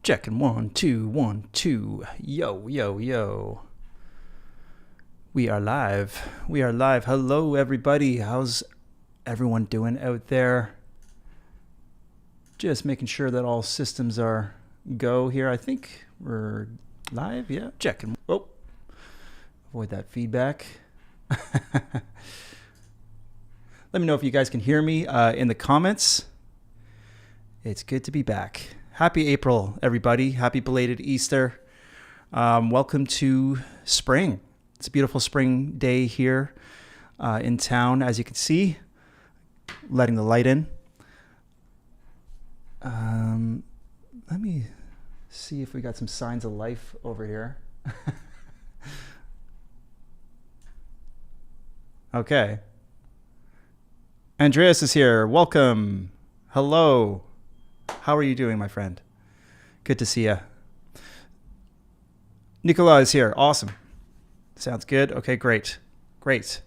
Checking 1 2 1 2. Yo, yo, yo. We are live. We are live. Hello, everybody. How's everyone doing out there? Just making sure that all systems are go here. I think we're live. Yeah, checking. Oh, avoid that feedback. Let me know if you guys can hear me in the comments. It's good to be back. Happy April, everybody. Happy belated Easter. Welcome to spring. It's a beautiful spring day here in town, as you can see. Letting the light in. Let me see if we got some signs of life over here. Okay. Andreas is here. Welcome. Hello. How are you doing, my friend? Good to see you. Nicola is here. Awesome. Sounds good. Okay, great. Great.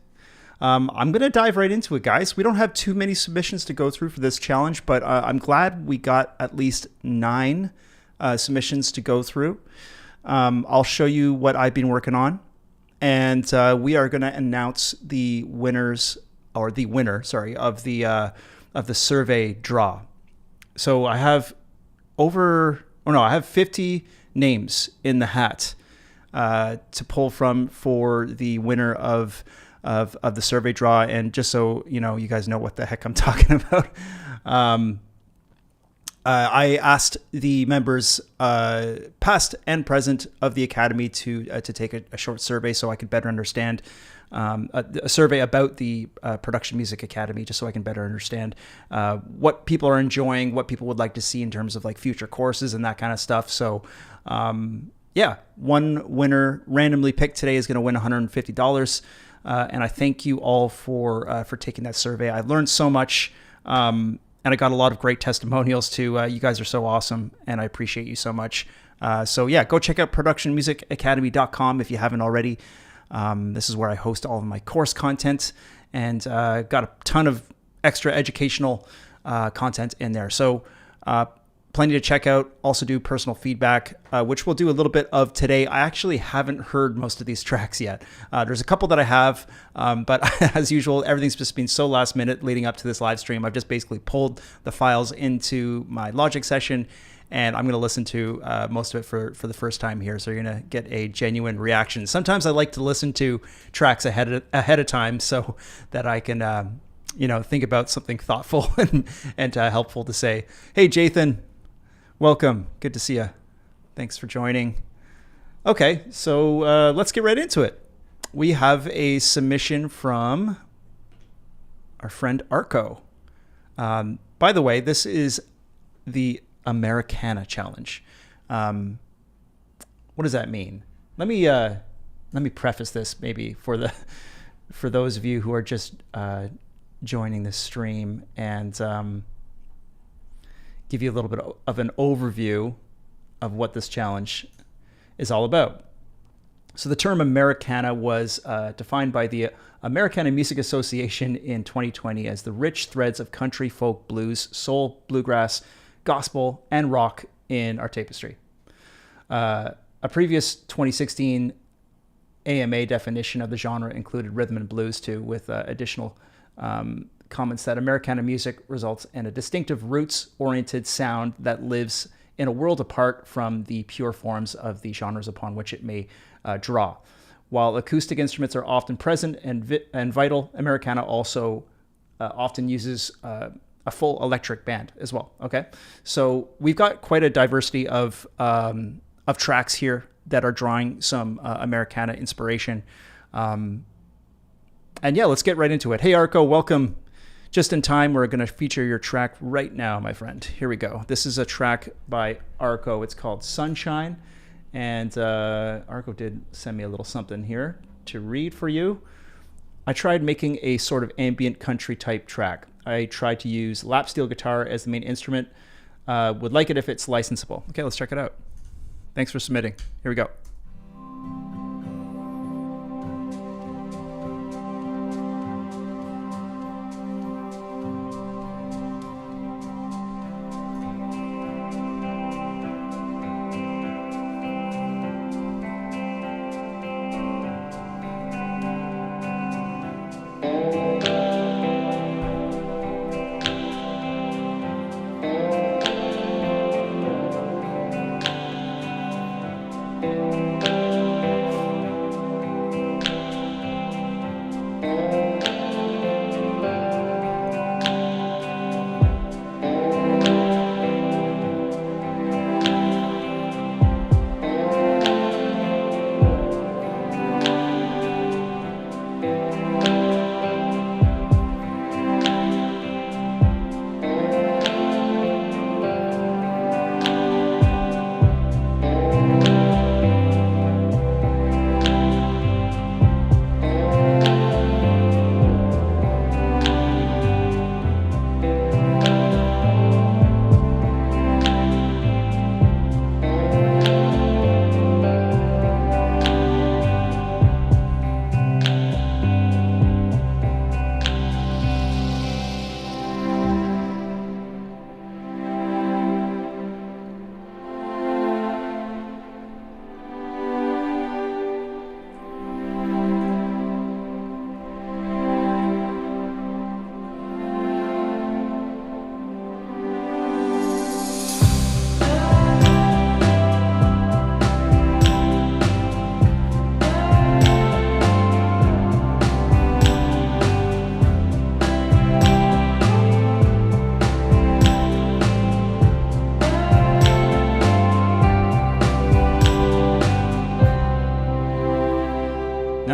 I'm going to dive right into it, guys. We don't have too many submissions to go through for this challenge, but I'm glad we got at least 9 submissions to go through. I'll show you what I've been working on, and we are going to announce the winners, or the winner, sorry, of the survey draw. So I have I have 50 names in the hat to pull from for the winner of the survey draw. And just so you know, you guys know what the heck I'm talking about. I asked the members, past and present, of the Academy to take a short survey so I could better understand a survey about the Production Music Academy, just so I can better understand what people are enjoying, what people would like to see in terms of like future courses and that kind of stuff. So yeah, one winner randomly picked today is going to win $150. And I thank you all for taking that survey. I learned so much, and I got a lot of great testimonials too. You guys are so awesome, and I appreciate you so much. So yeah, go check out productionmusicacademy.com if you haven't already. This is where I host all of my course content, and got a ton of extra educational content in there. So plenty to check out. Also do personal feedback, which we'll do a little bit of today. I actually haven't heard most of these tracks yet. There's a couple that I have, but as usual, everything's just been so last minute leading up to this live stream. I've just basically pulled the files into my Logic session, and I'm going to listen to most of it for the first time here. So you're going to get a genuine reaction. Sometimes I like to listen to tracks ahead of time so that I can, think about something thoughtful and helpful to say. Hey, Jathan, welcome. Good to see you. Thanks for joining. Okay, so let's get right into it. We have a submission from our friend Arco. By the way, this is the Americana challenge. What does that mean? Let me preface this maybe for those of you who are just joining this stream, and give you a little bit of an overview of what this challenge is all about. So the term Americana was defined by the Americana Music Association in 2020 as the rich threads of country, folk, blues, soul, bluegrass, gospel, and rock in our tapestry. A previous 2016 AMA definition of the genre included rhythm and blues too, with additional comments that Americana music results in a distinctive roots-oriented sound that lives in a world apart from the pure forms of the genres upon which it may draw. While acoustic instruments are often present and vital, Americana also often uses a full electric band as well. Okay, so we've got quite a diversity of tracks here that are drawing some Americana inspiration. And yeah, let's get right into it. Hey, Arco, welcome. Just in time, we're going to feature your track right now, my friend. Here we go. This is a track by Arco. It's called Sunshine. And Arco did send me a little something here to read for you. I tried making a sort of ambient country type track. I tried to use lap steel guitar as the main instrument. Would like it if it's licensable. Okay, let's check it out. Thanks for submitting. Here we go.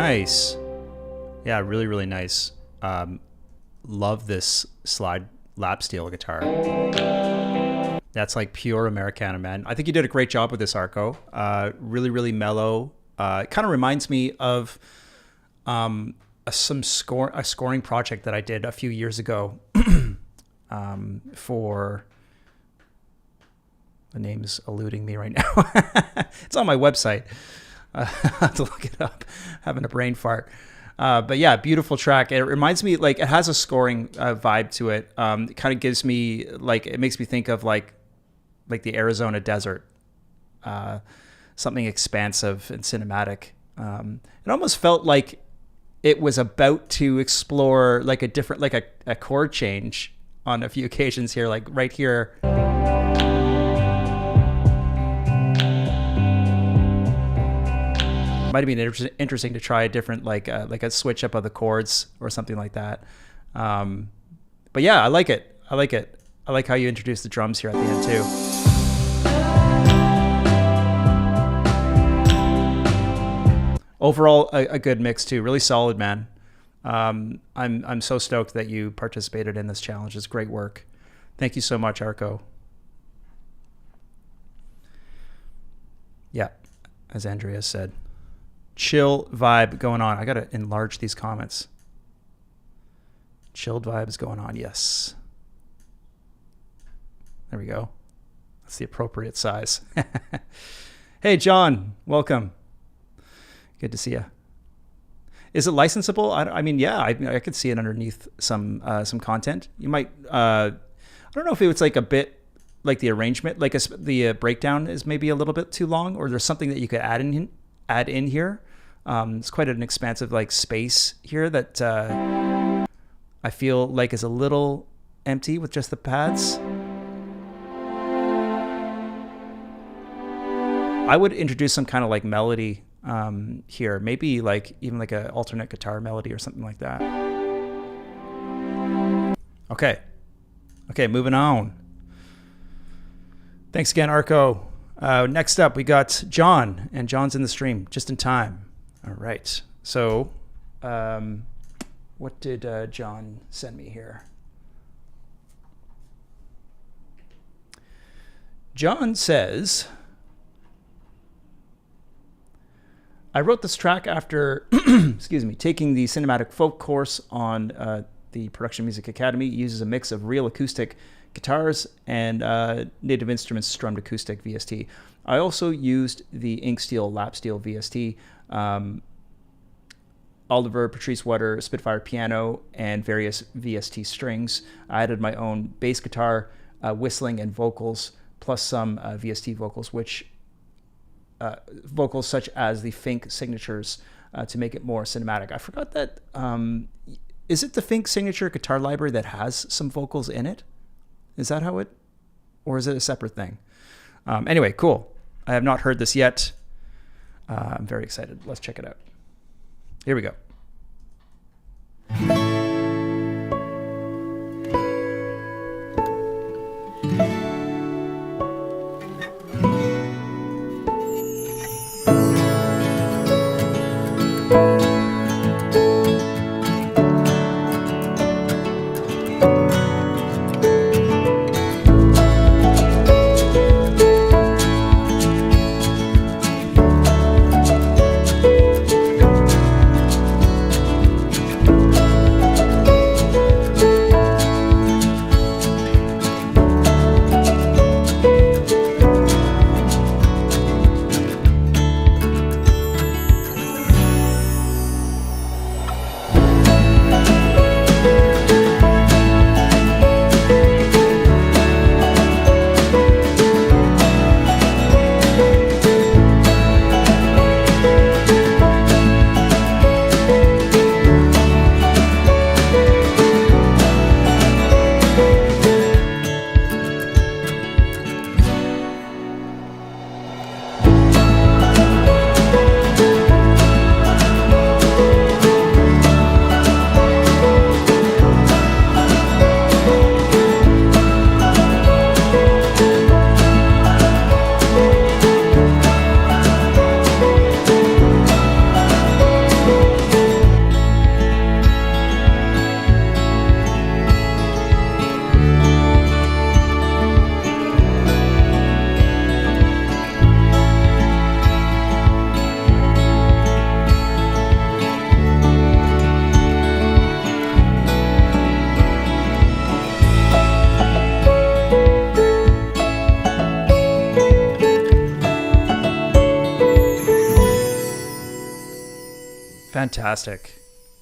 Nice. Yeah, really, really nice. Love this slide lap steel guitar. That's like pure Americana, man. I think you did a great job with this, Arco. Really, really mellow. It kind of reminds me of a scoring project that I did a few years ago for... The name's eluding me right now. It's on my website. I have to look it up. Having a brain fart. But yeah, beautiful track. It reminds me, like, it has a scoring vibe to it. It kind of gives me, like, it makes me think of like the Arizona desert. Something expansive and cinematic. It almost felt like it was about to explore like a different, like a chord change on a few occasions here, like right here. Might have been interesting to try a different, like a switch up of the chords or something like that. But yeah, I like it. I like how you introduced the drums here at the end too. Overall, a good mix too. Really solid, man. I'm so stoked that you participated in this challenge. It's great work. Thank you so much, Arco. Yeah, as Andrea said. Chill vibe going on. I got to enlarge these comments. Chilled vibes going on. Yes. There we go. That's the appropriate size. Hey, John. Welcome. Good to see you. Is it licensable? I mean, yeah, I could see it underneath some content. You might, I don't know if it's like a bit like the arrangement, like the breakdown is maybe a little bit too long, or there's something that you could add in here. It's quite an expansive like space here that I feel like is a little empty with just the pads. I would introduce some kind of like melody here, maybe like even like an alternate guitar melody or something like that. Okay, moving on. Thanks again, Arco. Next up, we got John, and John's in the stream just in time. All right. So, what did John send me here? John says, I wrote this track after, excuse me, taking the cinematic folk course on the Production Music Academy. It uses a mix of real acoustic guitars and Native Instruments strummed acoustic VST. I also used the Inksteel lap steel VST, Oliver Patrice Wetter Spitfire piano, and various VST strings. I added my own bass guitar, whistling, and vocals, plus some VST vocals, which vocals such as the Fink signatures to make it more cinematic. I forgot that. Is it the Fink signature guitar library that has some vocals in it? Is that how it, or is it a separate thing? Anyway, cool. I have not heard this yet. I'm very excited. Let's check it out. Here we go. Fantastic.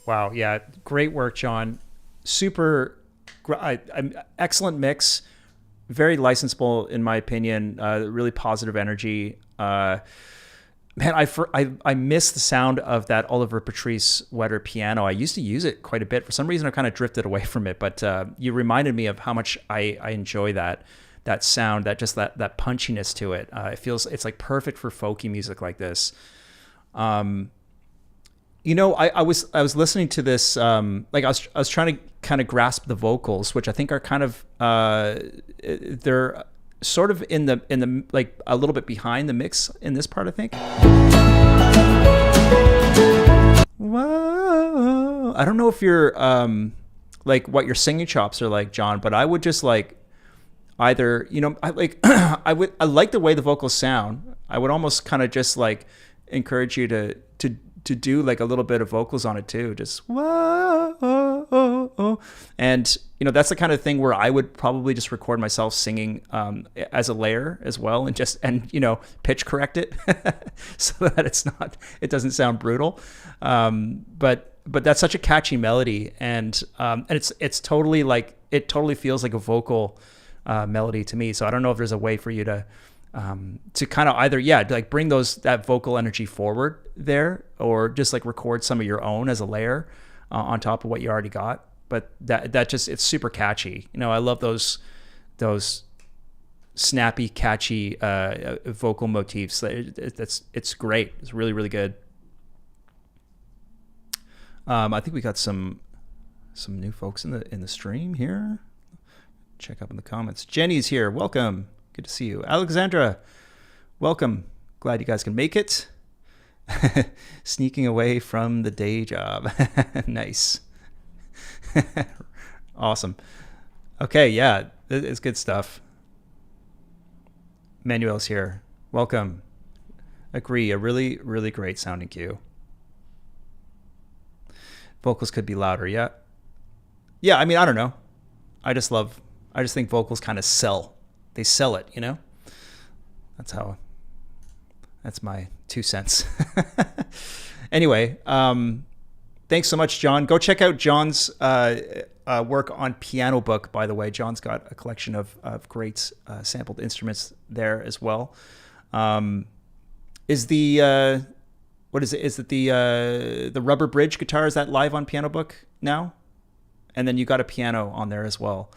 Wow. Yeah. Great work, John. Super excellent mix. Very licensable, in my opinion. Really positive energy. Man, I miss the sound of that Oliver Patrice Wetter piano. I used to use it quite a bit. For some reason, I've kind of drifted away from it. But you reminded me of how much I enjoy that sound, that punchiness to it. It's like perfect for folky music like this. I was listening to this. Like I was trying to kind of grasp the vocals, which I think are kind of they're sort of in the like a little bit behind the mix in this part, I think. Whoa. I don't know if you're like what your singing chops are like, John, but I would just like either, I like I like the way the vocals sound. I would almost kind of just like encourage you to do like a little bit of vocals on it too, just whoa, and that's the kind of thing where I would probably just record myself singing as a layer as well, and pitch correct it so that it doesn't sound brutal, but that's such a catchy melody, and it's totally like, it totally feels like a vocal melody to me. So I don't know if there's a way for you to kind of either, like bring that vocal energy forward there, or just like record some of your own as a layer on top of what you already got. But that just, it's super catchy. I love those snappy, catchy vocal motifs. It's great. It's really, really good. I think we got some new folks in the stream here. Check up in the comments. Jenny's here. Welcome. Good to see you. Alexandra, welcome. Glad you guys can make it. Sneaking away from the day job. Nice. Awesome. Okay, yeah, it's good stuff. Manuel's here. Welcome. Agree, a really, really great sounding cue. Vocals could be louder, yeah. Yeah, I mean, I don't know. I just think vocals kind of sell. They sell it, That's my 2 cents. Anyway, thanks so much, John. Go check out John's work on Piano Book, by the way. John's got a collection of great sampled instruments there as well. Is the what is it? Is it the Rubber Bridge guitar? Is that live on Piano Book now? And then you got a piano on there as well,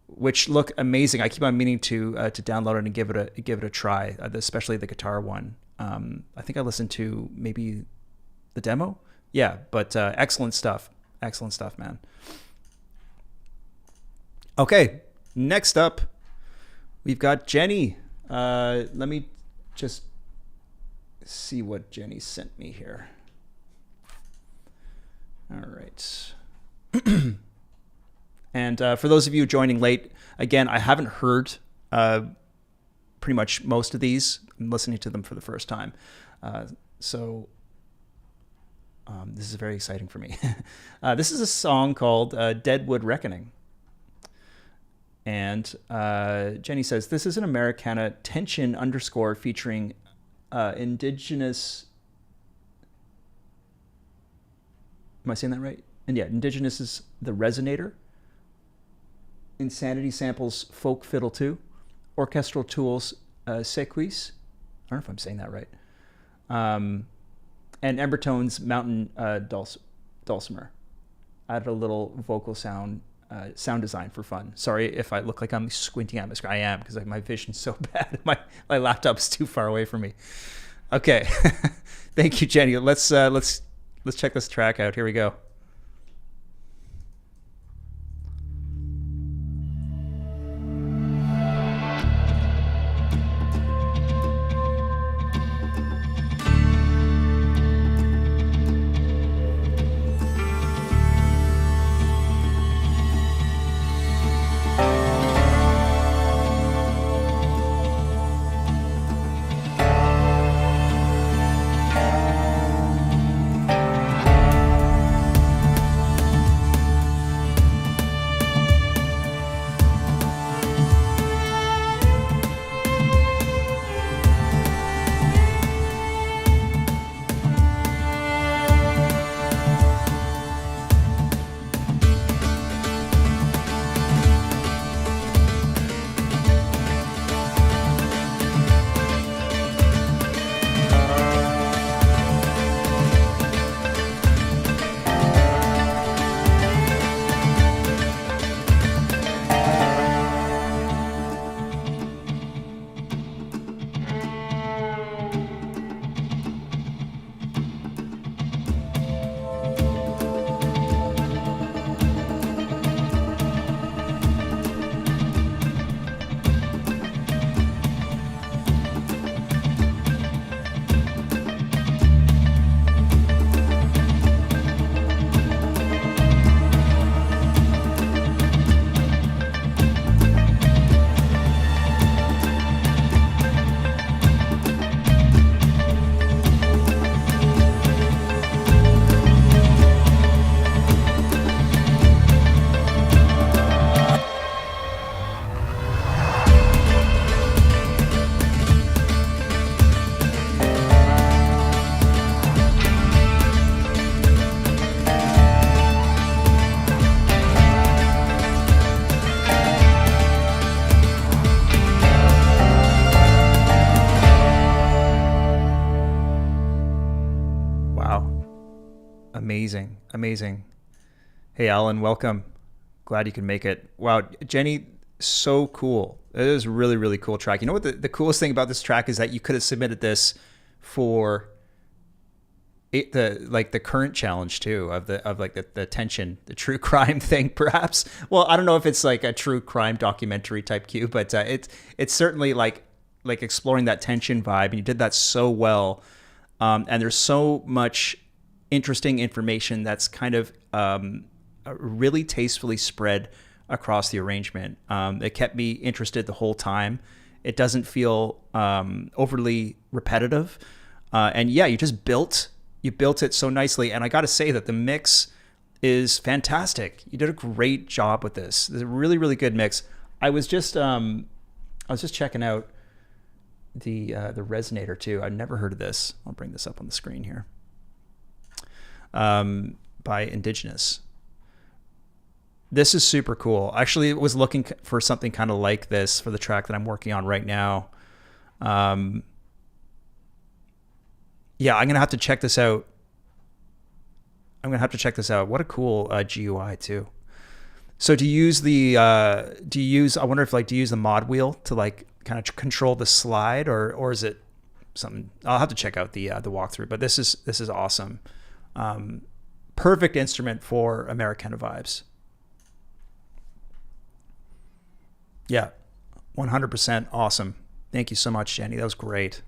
which look amazing. I keep on meaning to download it and give it a try, especially the guitar one. I think I listened to maybe the demo. Yeah, but excellent stuff. Excellent stuff, man. Okay, next up, we've got Jenny. Let me just see what Jenny sent me here. All right. And for those of you joining late, again, I haven't heard pretty much most of these. I'm listening to them for the first time. So this is very exciting for me. This is a song called Deadwood Reckoning. And Jenny says, this is an Americana tension underscore featuring indigenous... Am I saying that right? And yeah, indigenous is the resonator. Insanity samples folk fiddle 2. Orchestral tools sequis. I don't know if I'm saying that right. And Embertone's mountain dulcimer. Added a little vocal sound design for fun. Sorry if I look like I'm squinting at my screen. I am, because my vision's so bad. My laptop's too far away from me. Okay. Thank you, Jenny. Let's check this track out. Here we go. Amazing. Amazing. Hey, Alan, welcome. Glad you could make it. Wow, Jenny, so cool. It is a really, really cool track. You know what the coolest thing about this track is that you could have submitted this for the current challenge too, of the tension, the true crime thing, perhaps. Well, I don't know if it's like a true crime documentary type cue, but it's certainly like exploring that tension vibe, and you did that so well. And there's so much interesting information that's kind of really tastefully spread across the arrangement. It kept me interested the whole time. It doesn't feel overly repetitive. And yeah, you built it so nicely. And I got to say that the mix is fantastic. You did a great job with this. It's a really, really good mix. I was just checking out the resonator too. I've never heard of this. I'll bring this up on the screen here. By Indigenous. This is super cool. Actually, I was looking for something kind of like this for the track that I'm working on right now. Yeah, I'm gonna have to check this out. What a cool GUI too. So do you use I wonder if do you use the mod wheel to like kind of control the slide, or is it something? I'll have to check out the walkthrough, but this is awesome. Perfect instrument for Americana vibes. Yeah, 100% awesome. Thank you so much, Jenny. That was great.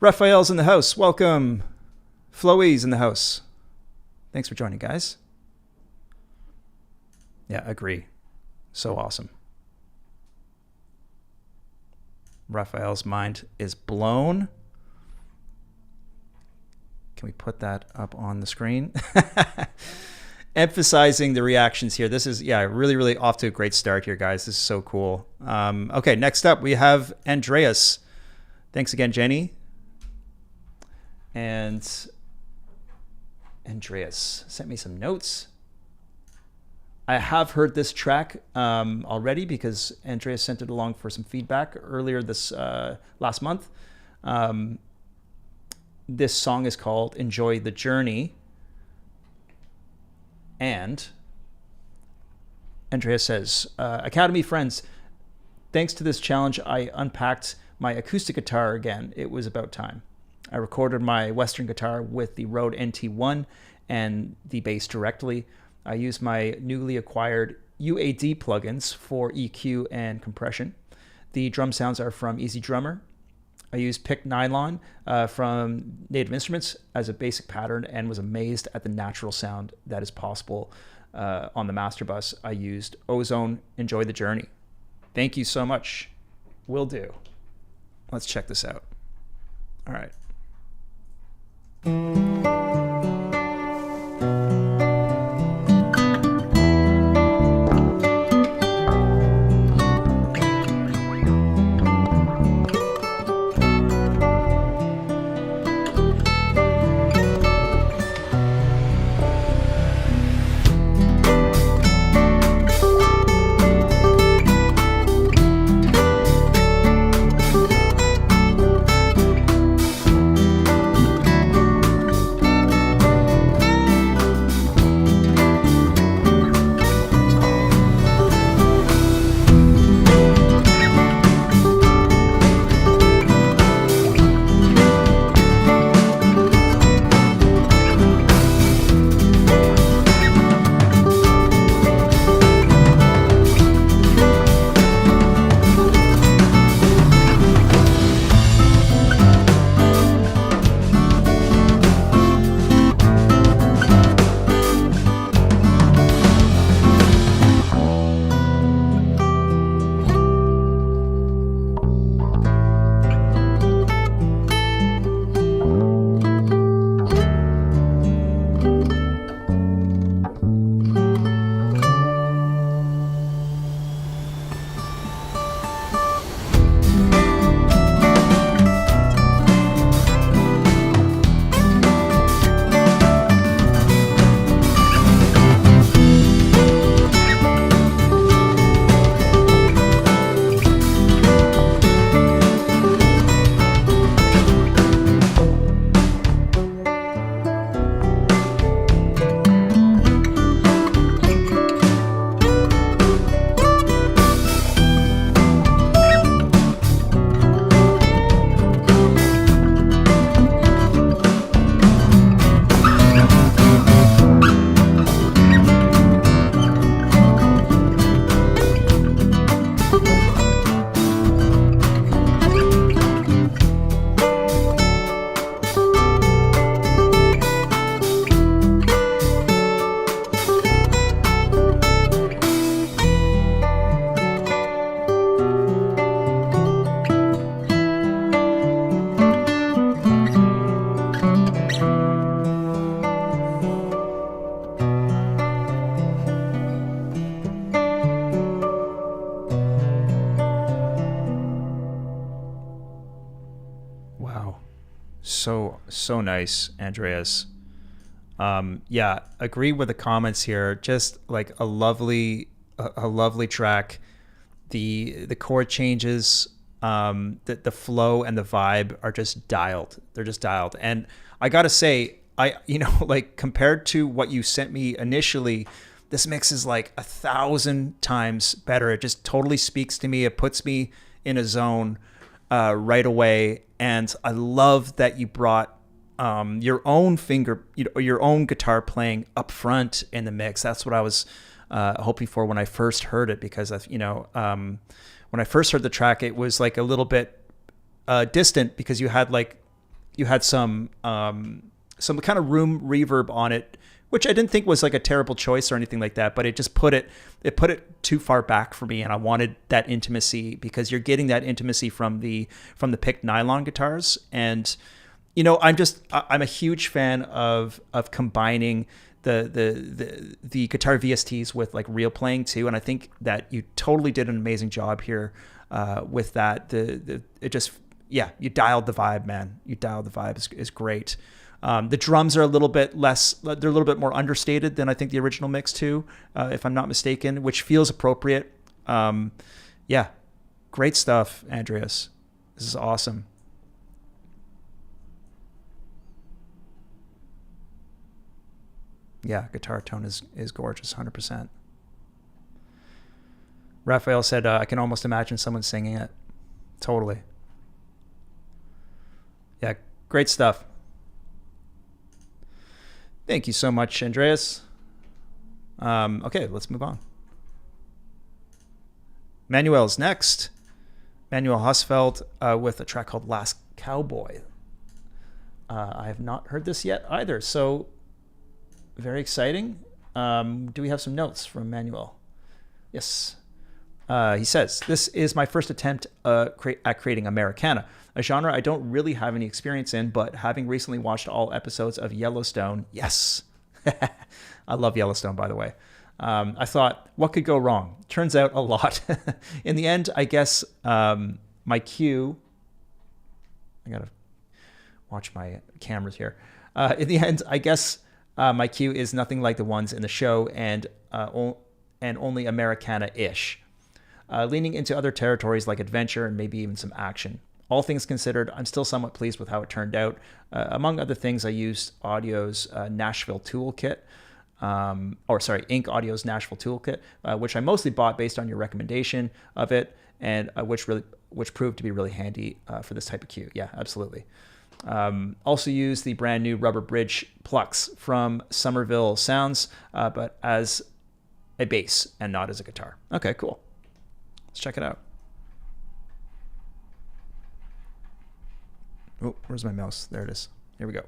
Raphael's in the house. Welcome. Floey's in the house. Thanks for joining, guys. Yeah, agree. So awesome. Raphael's mind is blown. Can we put that up on the screen? Emphasizing the reactions here. This is, really, really off to a great start here, guys. This is so cool. Okay, next up we have Andreas. Thanks again, Jenny. And Andreas sent me some notes. I have heard this track already because Andreas sent it along for some feedback earlier this last month. This song is called Enjoy the Journey. And Andreas says, Academy friends, thanks to this challenge, I unpacked my acoustic guitar again. It was about time. I recorded my Western guitar with the Rode NT1 and the bass directly. I used my newly acquired UAD plugins for EQ and compression. The drum sounds are from Easy Drummer. I used Pick Nylon from Native Instruments as a basic pattern and was amazed at the natural sound that is possible on the master bus. I used Ozone. Enjoy the journey. Thank you so much. Will do. Let's check this out. All right. so nice, Andreas. Yeah, agree with the comments here. Just like a lovely track. The chord changes, the flow and the vibe are just dialed. They're just dialed. And I gotta say, like compared to what you sent me initially, this mix is like 1,000 times better. It just totally speaks to me. It puts me in a zone right away. And I love that you brought your own your own guitar playing up front in the mix. That's what I was hoping for when I first heard it, because when I first heard the track, it was like a little bit distant, because you had some kind of room reverb on it, which I didn't think was like a terrible choice or anything like that, but it just put it too far back for me, and I wanted that intimacy, because you're getting that intimacy from the picked nylon guitars. And I'm a huge fan of combining the guitar VSTs with like real playing too, and I think that you totally did an amazing job here with that. You dialed the vibe, man. You dialed the vibe is great. The drums are a little bit less, they're a little bit more understated than I think the original mix too, if I'm not mistaken, which feels appropriate. Yeah, great stuff, Andreas. This is awesome. Yeah, guitar tone is gorgeous, 100%. Raphael said, I can almost imagine someone singing it. Totally. Yeah, great stuff. Thank you so much, Andreas. Okay, let's move on. Manuel's next. Manuel Husfeld with a track called Last Cowboy. I have not heard this yet either, so very exciting. Do we have some notes from Manuel? Yes. He says, this is my first attempt at creating Americana, a genre I don't really have any experience in, but having recently watched all episodes of Yellowstone, yes. I love Yellowstone, by the way. I thought, what could go wrong? Turns out a lot. In the end, I guess my cue, I gotta watch my cameras here. In the end, I guess my cue is nothing like the ones in the show, and only Americana-ish. Leaning into other territories like adventure and maybe even some action. All things considered, I'm still somewhat pleased with how it turned out. Among other things, I used Audio's Nashville Toolkit, Inc. Audio's Nashville Toolkit, which I mostly bought based on your recommendation of it, and which proved to be really handy for this type of cue. Yeah, absolutely. Also used the brand new Rubber Bridge Plucks from Somerville Sounds, but as a bass and not as a guitar. Okay, cool. Let's check it out. Oh, where's my mouse? There it is. Here we go.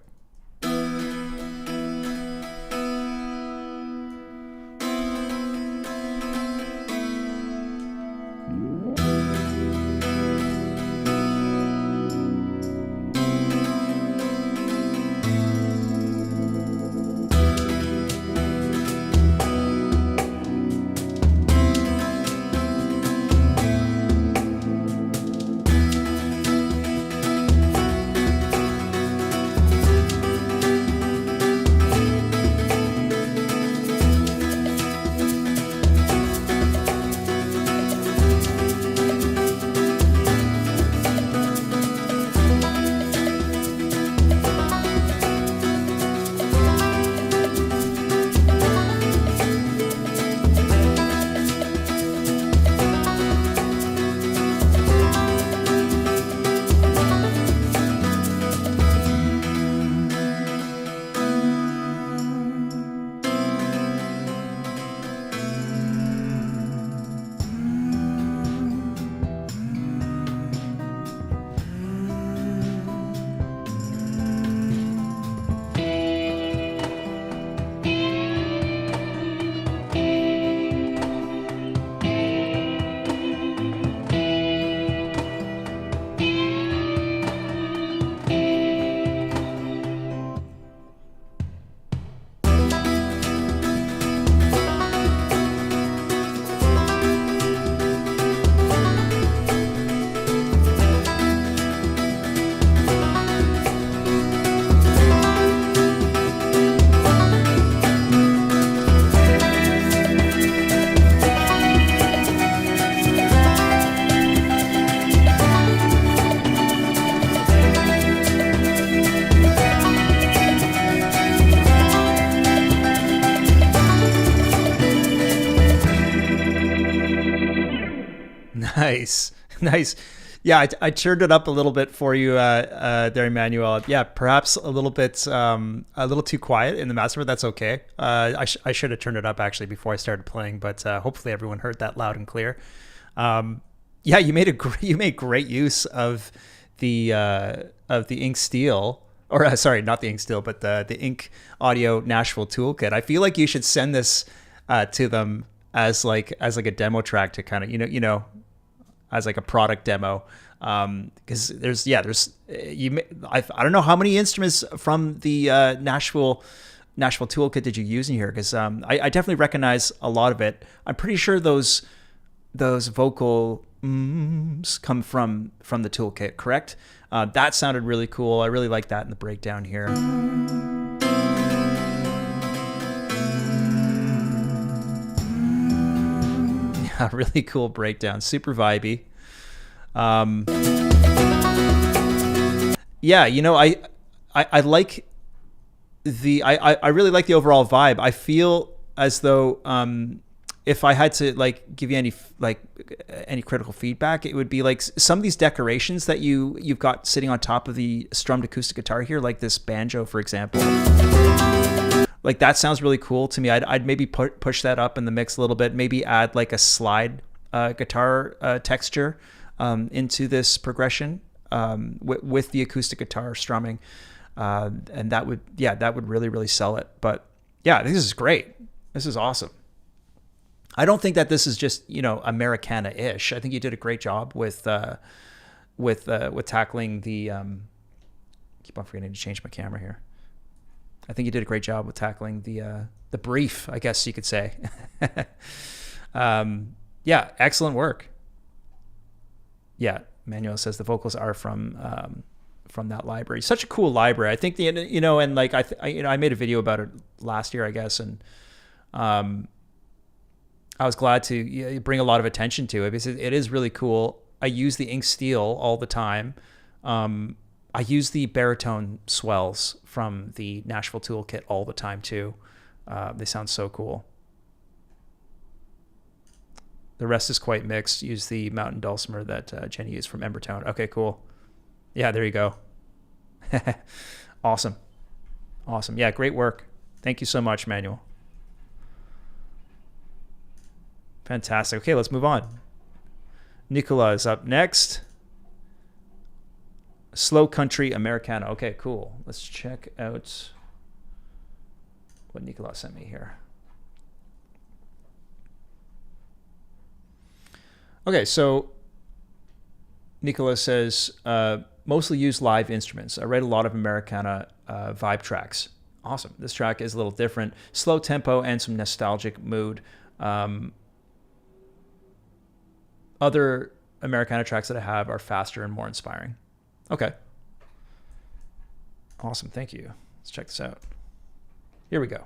Nice, nice. Yeah, I turned it up a little bit for you there, Emmanuel. Yeah, perhaps a little too quiet in the master, but that's okay. I should have turned it up actually before I started playing, but hopefully everyone heard that loud and clear. Yeah, you made great use of the Ink Steel, or sorry, not the Ink Steel, but the Ink Audio Nashville Toolkit. I feel like you should send this to them as like a demo track to kind of as like a product demo, because I don't know how many instruments from the Nashville Toolkit did you use in here, because I definitely recognize a lot of it. I'm pretty sure those vocal come from the toolkit, correct? That sounded really cool. I really like that in the breakdown here. Yeah, really cool breakdown. Super vibey. Yeah, I like I really like the overall vibe. I feel as though if I had to like give you any critical feedback, it would be like some of these decorations that you've got sitting on top of the strummed acoustic guitar here, like this banjo, for example. Like that sounds really cool to me. I'd maybe push that up in the mix a little bit. Maybe add like a slide guitar texture into this progression with the acoustic guitar strumming, and that would really sell it. But yeah, this is great. This is awesome. I don't think that this is just Americana-ish. I think you did a great job with tackling the. Keep on forgetting to change my camera here. I think you did a great job with tackling the brief, I guess you could say. Yeah, excellent work. Yeah, Manuel says the vocals are from that library. Such a cool library. I think and like I made a video about it last year, I guess, and I was glad to bring a lot of attention to it because it is really cool. I use the Ink Steel all the time. I use the baritone swells from the Nashville Toolkit all the time too. They sound so cool. The rest is quite mixed. Use the mountain dulcimer that Jenny used from Embertone. Okay, cool. Yeah, there you go. Awesome. Yeah, great work. Thank you so much, Manuel. Fantastic. Okay, let's move on. Nicola is up next. Slow Country Americana. Okay, cool. Let's check out what Nicola sent me here. Okay, so Nicola says, mostly use live instruments. I write a lot of Americana vibe tracks. Awesome. This track is a little different. Slow tempo and some nostalgic mood. Other Americana tracks that I have are faster and more inspiring. Okay. Awesome. Thank you. Let's check this out. Here we go.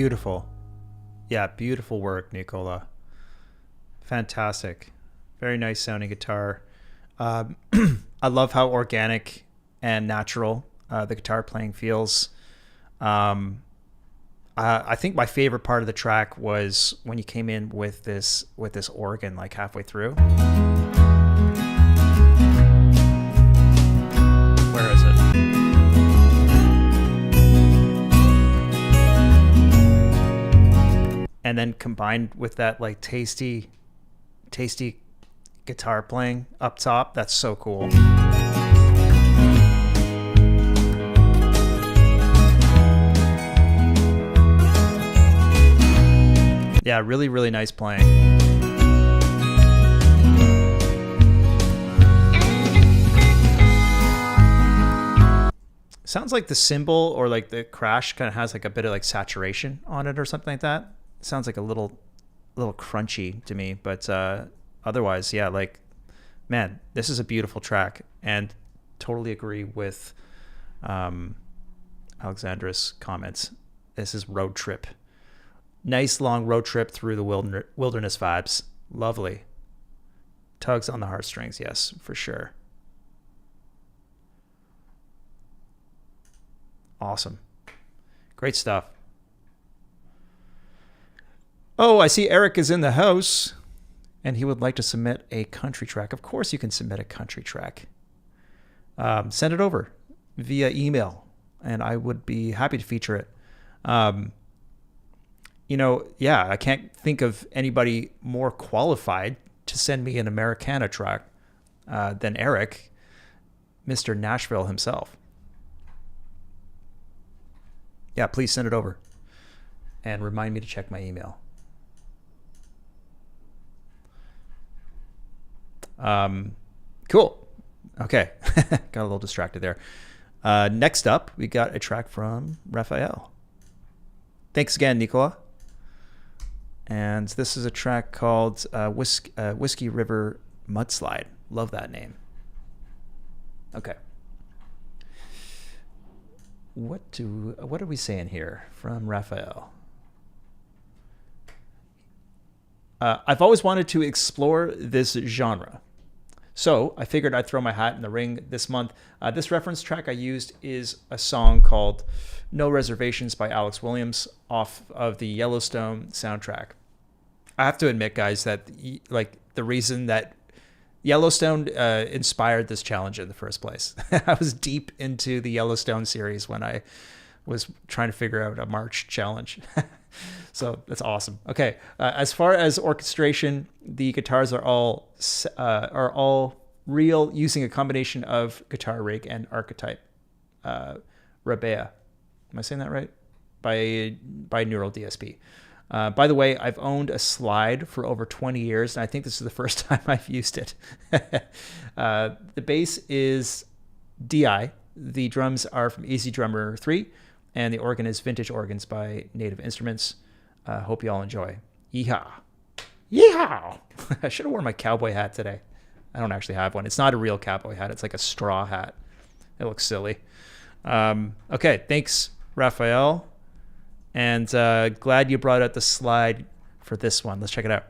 Beautiful. Yeah, beautiful work, Nicola. Fantastic. Very nice sounding guitar. I love how organic and natural the guitar playing feels. I think my favorite part of the track was when you came in with this organ like halfway through. Where is it? And then combined with that like tasty guitar playing up top. That's so cool. Yeah, really, really nice playing. Sounds like the cymbal or like the crash kind of has like a bit of like saturation on it or something like that. Sounds like a little crunchy to me, but otherwise, yeah, like, man, this is a beautiful track, and totally agree with Alexandra's comments. This is road trip. Nice long road trip through the wilderness vibes. Lovely. Tugs on the heartstrings, yes, for sure. Awesome. Great stuff. Oh, I see Eric is in the house, and he would like to submit a country track. Of course you can submit a country track. Send it over via email, and I would be happy to feature it. Yeah, I can't think of anybody more qualified to send me an Americana track than Eric, Mr. Nashville himself. Yeah, please send it over. And remind me to check my email. Cool. Okay. Got a little distracted there. Next up, we got a track from Raphael. Thanks again, Nicola. And this is a track called Whiskey River Mudslide. Love that name. Okay. What are we saying here from Raphael? I've always wanted to explore this genre, so I figured I'd throw my hat in the ring this month. This reference track I used is a song called No Reservations by Alex Williams off of the Yellowstone soundtrack. I have to admit, guys, that like the reason that Yellowstone inspired this challenge in the first place. I was deep into the Yellowstone series when I was trying to figure out a March challenge. So that's awesome. Okay, as far as orchestration, the guitars are all real, using a combination of guitar rig and archetype. Rabea, am I saying that right? By Neural DSP. By the way, I've owned a slide for over 20 years, and I think this is the first time I've used it. The bass is DI. The drums are from Easy Drummer 3, and the organ is Vintage Organs by Native Instruments. Hope you all enjoy. Yeehaw. Yeehaw! I should have worn my cowboy hat today. I don't actually have one. It's not a real cowboy hat. It's like a straw hat. It looks silly. Okay, thanks, Raphael. And glad you brought out the slide for this one. Let's check it out.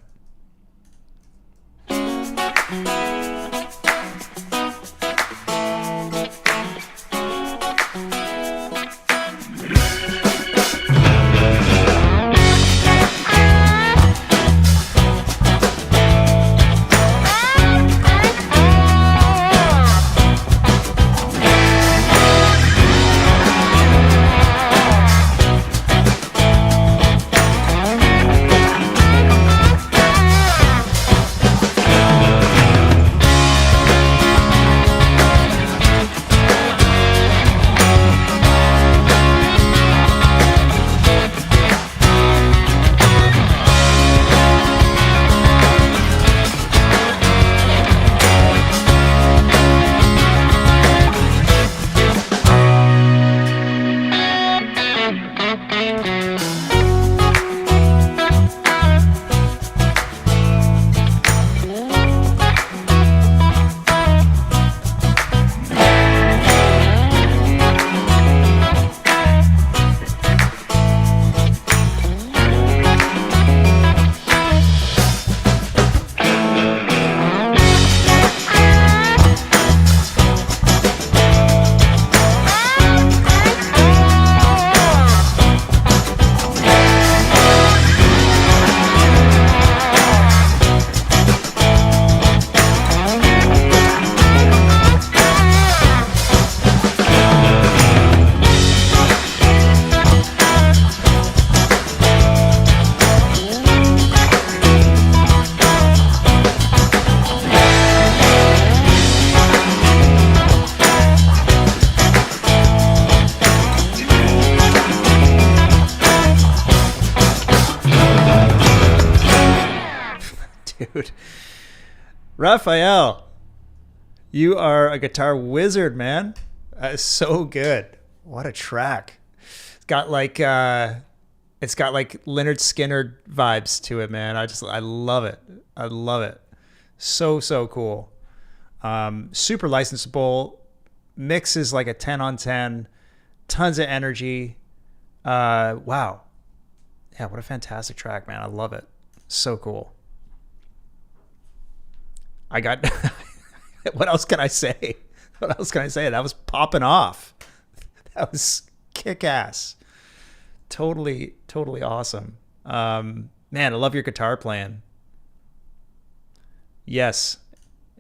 Dude, Raphael, you are a guitar wizard, man. That is so good. What a track. It's got like Leonard Skinner vibes to it, man. I love it. I love it. So cool. Super licensable. Mix is like a 10 on 10. Tons of energy. Wow. Yeah, what a fantastic track, man. I love it. So cool. I got what else can I say? What else can I say? That was popping off. That was kick-ass. Totally awesome. Man, I love your guitar playing. Yes,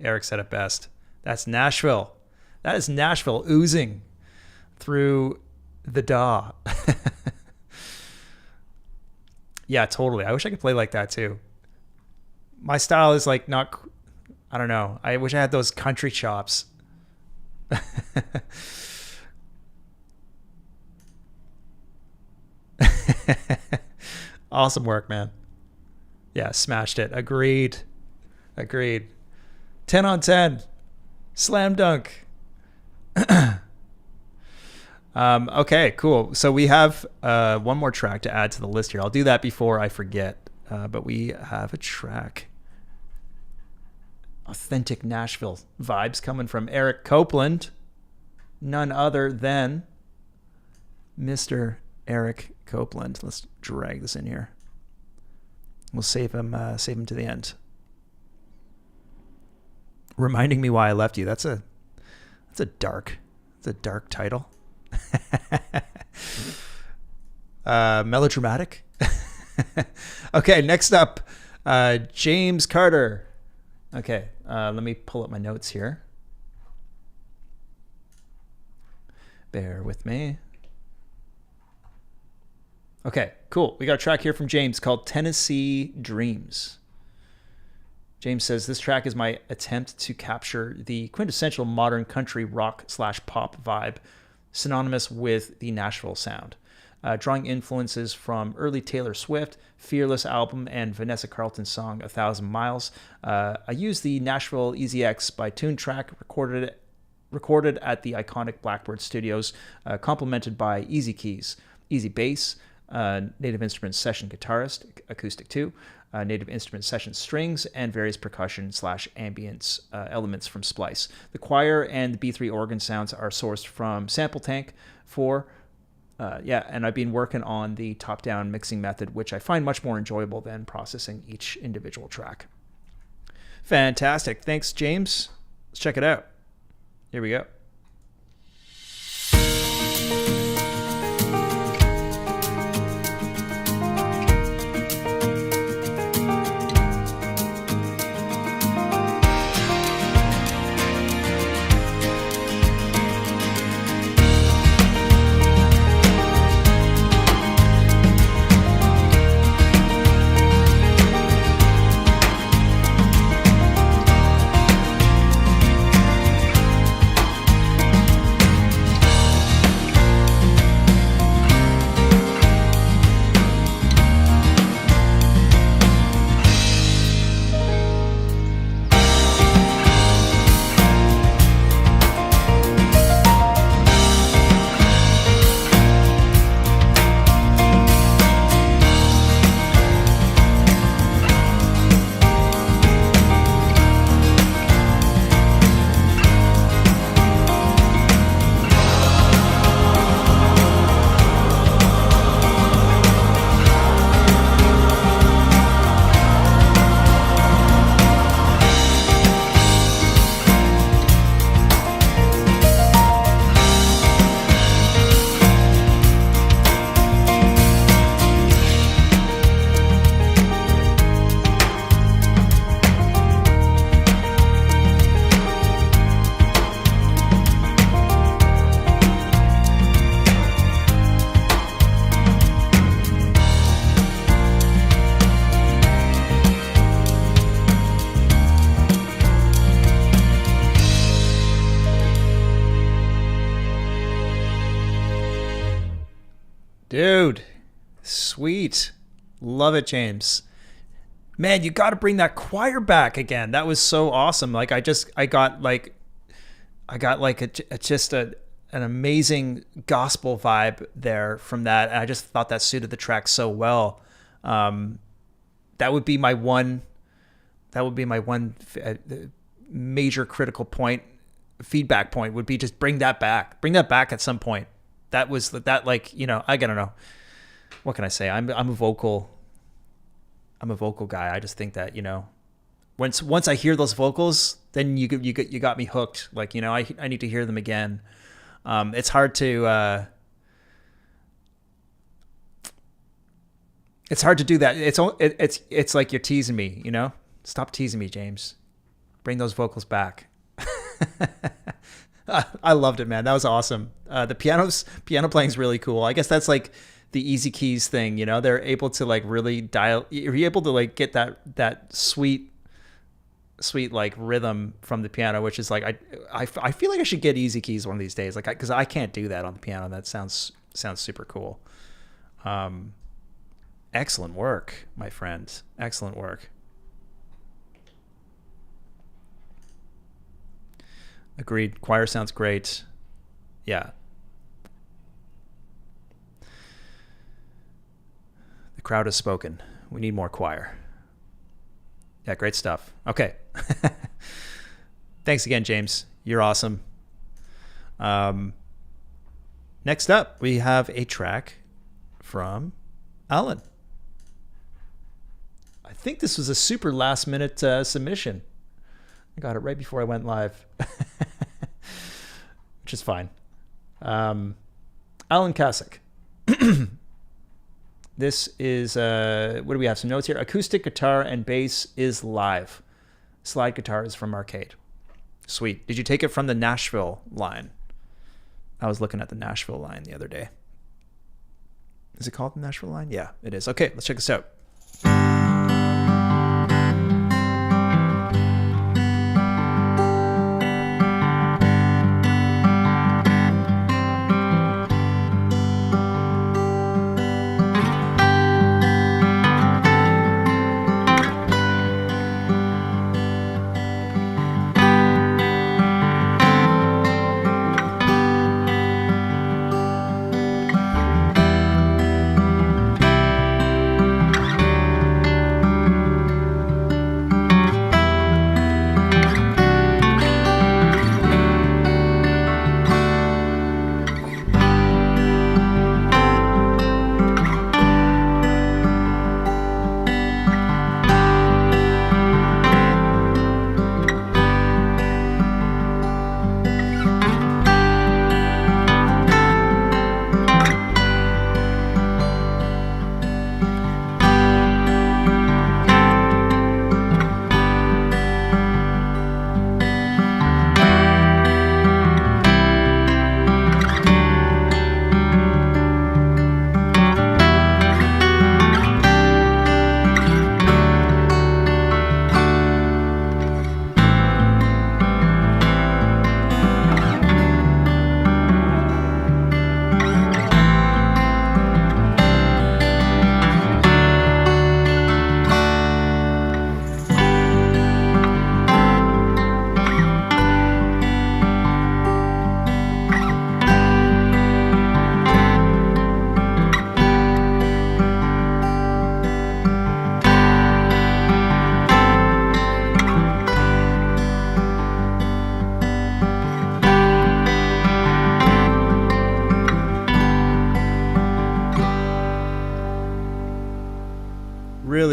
Eric said it best. That's Nashville. That is Nashville oozing through the DAW. Yeah, totally. I wish I could play like that too. My style is like not, I don't know. I wish I had those country chops. Awesome work, man. Yeah, smashed it. Agreed. 10 on 10. Slam dunk. Okay, cool. So we have one more track to add to the list here. I'll do that before I forget. But we have a track. Authentic Nashville vibes coming from Eric Copeland. None other than Mr. Eric Copeland. Let's drag this in here. We'll save him to the end. Reminding me why I left you. That's a dark title. Melodramatic. Okay, next up, James Carter. Okay, let me pull up my notes here. Bear with me. Okay, cool. We got a track here from James called Tennessee Dreams. James says, this track is my attempt to capture the quintessential modern country rock / pop vibe, synonymous with the Nashville sound. Drawing influences from early Taylor Swift, Fearless album, and Vanessa Carlton's song 1,000 Miles. I used the Nashville Easy X by Tune track, recorded at the iconic Blackbird Studios, complemented by Easy Keys, Easy Bass, Native Instruments session guitarist, acoustic 2, Native Instruments session strings, and various percussion / ambience elements from Splice. The choir and the B3 organ sounds are sourced from Sample Tank 4. And I've been working on the top-down mixing method, which I find much more enjoyable than processing each individual track. Fantastic. Thanks, James. Let's check it out. Here we go. Dude, sweet. Love it, James. Man, you got to bring that choir back again. That was so awesome. Like I got like an amazing gospel vibe there from that. And I just thought that suited the track so well. That would be my one. That would be my one major critical point, feedback point would be just bring that back. Bring that back at some point. That was that like, you know, I don't know. What can I say? I'm a vocal guy. I just think that, you know, once I hear those vocals, then you got me hooked. Like, you know, I need to hear them again. It's hard to do that. It's like you're teasing me, you know? Stop teasing me, James. Bring those vocals back. I loved it, man. That was awesome. The piano playing is really cool. I guess that's like the easy keys thing, you know? They're able to like really you're able to like get that sweet like rhythm from the piano, which is like I feel like I should get easy keys one of these days, like because I can't do that on the piano. That sounds super cool. Excellent work, my friend. Excellent work. Agreed. Choir sounds great. Yeah. The crowd has spoken. We need more choir. Yeah, great stuff. Okay. Thanks again, James. You're awesome. Next up, we have a track from Alan. I think this was a super last minute submission. I got it right before I went live, which is fine. Alan Kasich. This is, what do we have? Some notes here. Acoustic guitar and bass is live. Slide guitar is from Arcade. Sweet. Did you take it from the Nashville line? I was looking at the Nashville line the other day. Is it called the Nashville line? Yeah, it is. Okay, let's check this out.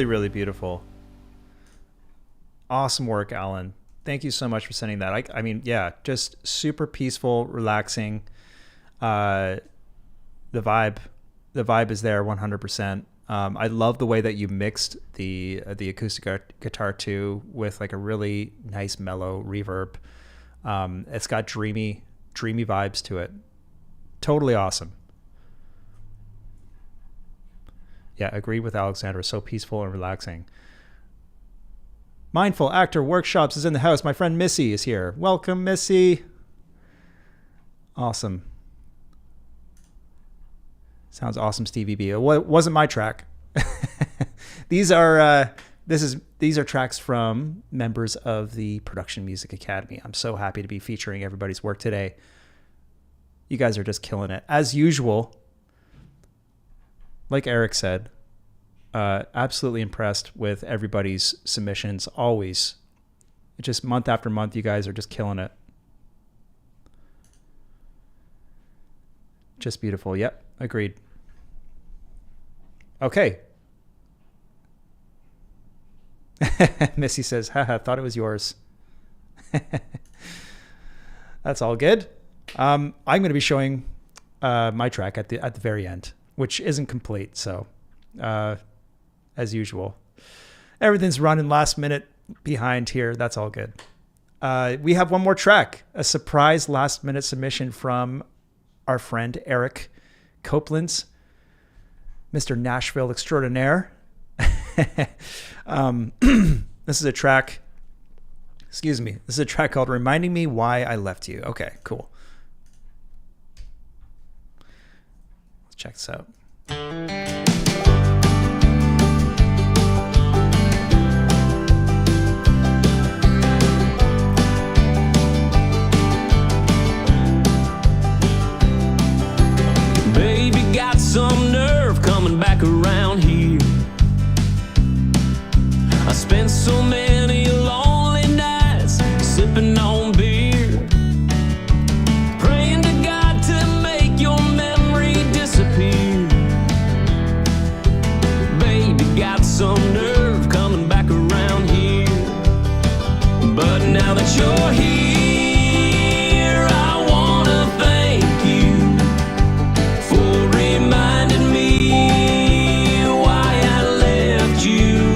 Really beautiful. Awesome work, Alan. Thank you so much for sending that. I mean, yeah, just super peaceful, relaxing. The vibe is there 100%. I love the way that you mixed the acoustic guitar too with like a really nice mellow reverb. It's got dreamy vibes to it. Totally awesome. Yeah, agree with Alexandra. So peaceful and relaxing. Mindful Actor Workshops is in the house. My friend Missy is here. Welcome, Missy. Awesome. Sounds awesome, Stevie B. It wasn't my track. These are these are tracks from members of the Production Music Academy. I'm so happy to be featuring everybody's work today. You guys are just killing it. As usual, like Eric said, absolutely impressed with everybody's submissions. Always. Just month after month, you guys are just killing it. Just beautiful. Yep, agreed. Okay. Missy says, haha, thought it was yours. That's all good. I'm going to be showing my track at the very end, which isn't complete. So, as usual, everything's running last minute behind here. That's all good. We have one more track, a surprise last minute submission from our friend Eric Copeland's, Mr. Nashville extraordinaire. This is a track. Excuse me. This is a track called "Reminding Me Why I Left You." Okay, cool. Let's check this out. Baby got some nerve coming back around here. I spent so many lonely nights sipping on beer, praying to God to make your memory disappear. Baby got some nerve coming back around here. But now that you're here, I wanna thank you for reminding me why I left you.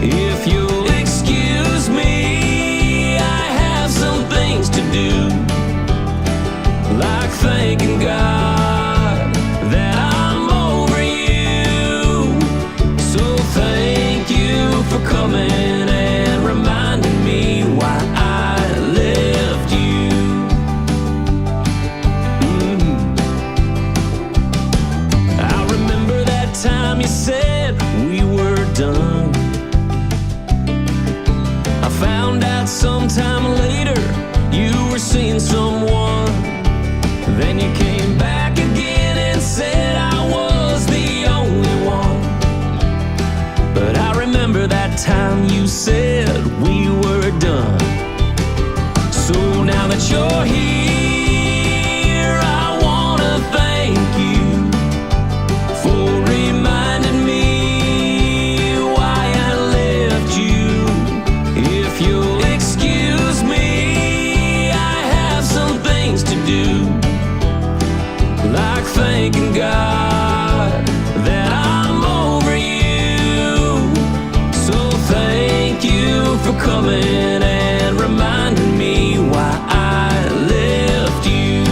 If you'll excuse me, I have some things to do, like thanking God that I'm over you. So thank you for coming and reminding me why I left you. I remember that time you said we were done. I found out sometime later you were seeing someone. Then you came back again and said I was the only one. But I remember that time you said we were done. So now that you're here, I wanna thank you for reminding me why I left you. If you'll excuse me, I have some things to do, like thanking God that I'm over you. So thank you for coming and reminding me why I left you.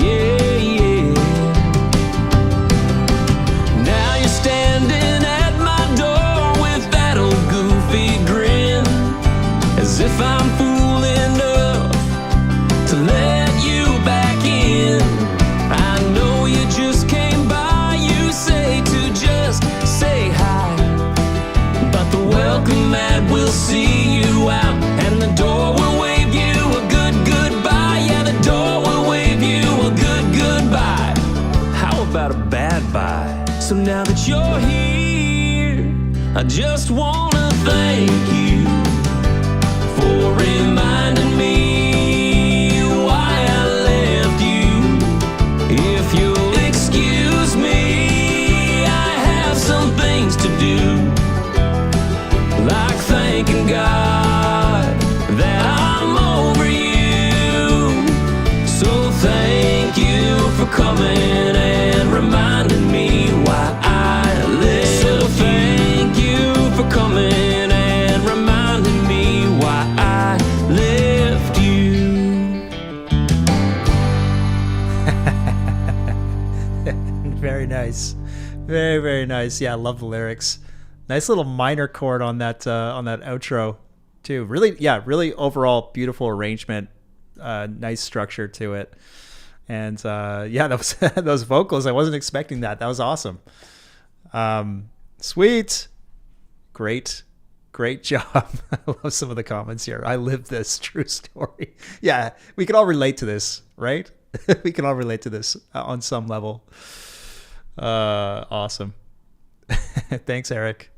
Yeah, yeah. Now you're standing at my door with that old goofy grin, as if I'm fool enough to let you back in. I know you just came by, you say to just say hi, but the welcome mat will see you out, and the door will wave you a good goodbye. Yeah, the door will wave you a good goodbye. How about a bad bye? So now that you're here, I just wanna thank you for reminding me why I left you. If you'll excuse me, I have some things to do, like thanking God that I'm over you. So thank you for coming and reminding me why I left you. So thank you for coming and reminding me why I left you. Very nice. Very, very nice. Yeah, I love the lyrics. Nice little minor chord on that outro too. Really, yeah, really overall beautiful arrangement. Nice structure to it. And yeah, those those vocals, I wasn't expecting that. That was awesome. Sweet. Great job. I love some of the comments here. I live this true story. Yeah, we can all relate to this, right? We can all relate to this on some level. Awesome. Thanks, Eric.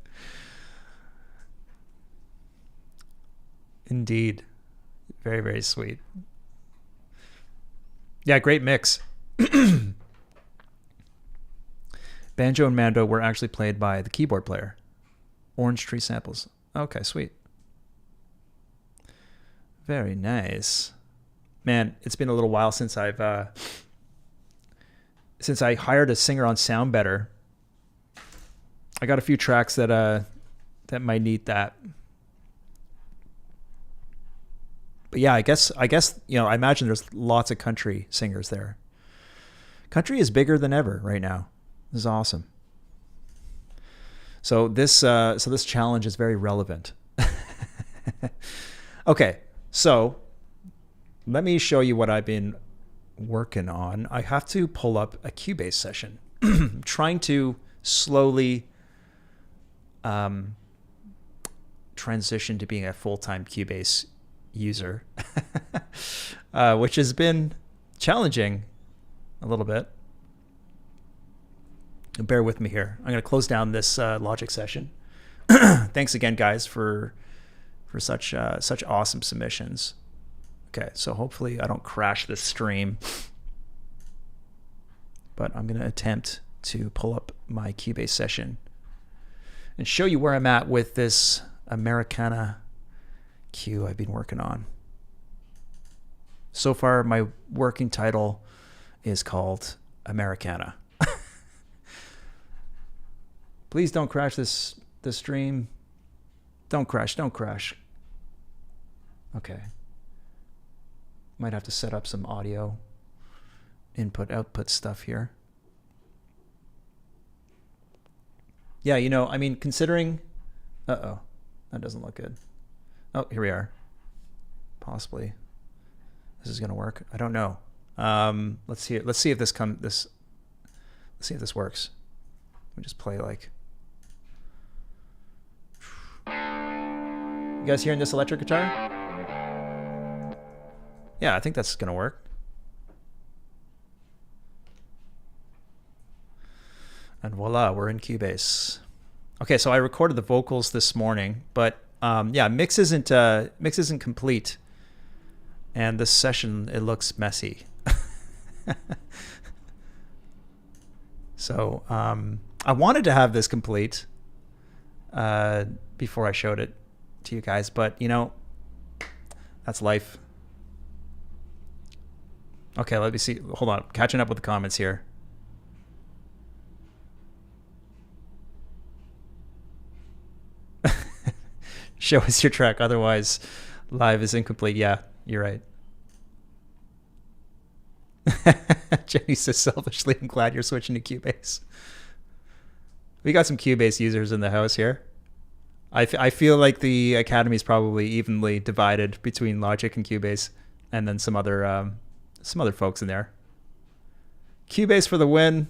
Indeed. Very, very sweet. Yeah, great mix. Banjo and Mando were actually played by the keyboard player. Orange Tree samples. Okay, sweet. Very nice. Man, it's been a little while since I hired a singer on Sound Better. I got a few tracks that might need that. But yeah, I guess I imagine there's lots of country singers there. Country is bigger than ever right now. This is awesome. So this challenge is very relevant. Okay, so let me show you what I've been working on. I have to pull up a Cubase session. I'm trying to slowly transition to being a full-time Cubase user, which has been challenging a little bit. Bear with me here. I'm going to close down this Logic session. Thanks again, guys, for such awesome submissions. Okay, so hopefully I don't crash this stream, but I'm going to attempt to pull up my Cubase session and show you where I'm at with this Americana cue I've been working on. So far, my working title is called Americana. Please don't crash this stream. Don't crash. Okay. Might have to set up some audio input output stuff here. Yeah, I mean, considering... Uh-oh. That doesn't look good. Oh, here we are. Possibly. This is going to work. I don't know. Let's see if this let's see if this works. Let me just play like... You guys hearing this electric guitar? Yeah, I think that's going to work. And voila, we're in Cubase. Okay, so I recorded the vocals this morning, but yeah, mix isn't complete. And this session, it looks messy. So I wanted to have this complete before I showed it to you guys, but that's life. Okay, let me see. Hold on, catching up with the comments here. Show us your track, otherwise live is incomplete. Yeah, you're right. Jenny says selfishly, I'm glad you're switching to Cubase. We got some Cubase users in the house here. I feel like the Academy is probably evenly divided between Logic and Cubase, and then some other folks in there. Cubase for the win.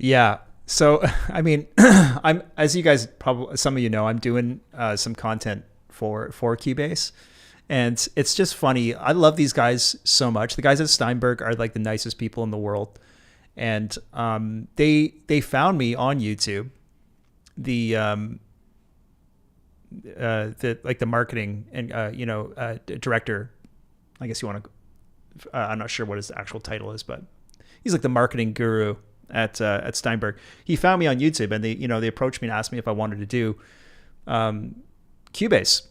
Yeah. So, I mean, I'm, as you guys probably, some of you know, I'm doing some content for Cubase, and it's just funny. I love these guys so much. The guys at Steinberg are like the nicest people in the world, and they found me on YouTube. The marketing and director, I guess you want to. I'm not sure what his actual title is, but he's like the marketing guru at Steinberg. He found me on YouTube, and they approached me and asked me if I wanted to do Cubase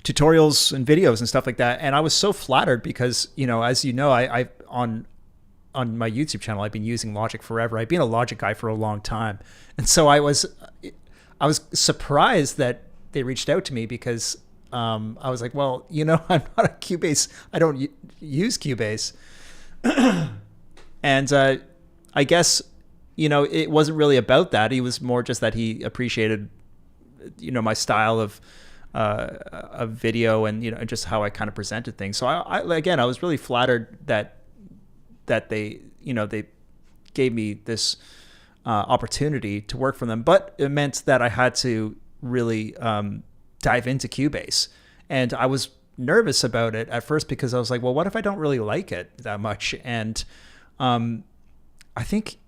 tutorials and videos and stuff like that. And I was so flattered because, as you know, I on my YouTube channel, I've been using Logic forever. I've been a Logic guy for a long time. And so I was surprised that they reached out to me because I was like, well, I'm not a Cubase. I don't use Cubase. And I guess, it wasn't really about that. He was more just that he appreciated, my style of video and, just how I kind of presented things. So I was really flattered that that they gave me this opportunity to work for them, but it meant that I had to really dive into Cubase, and I was nervous about it at first because I was like, well, what if I don't really like it that much? And I think,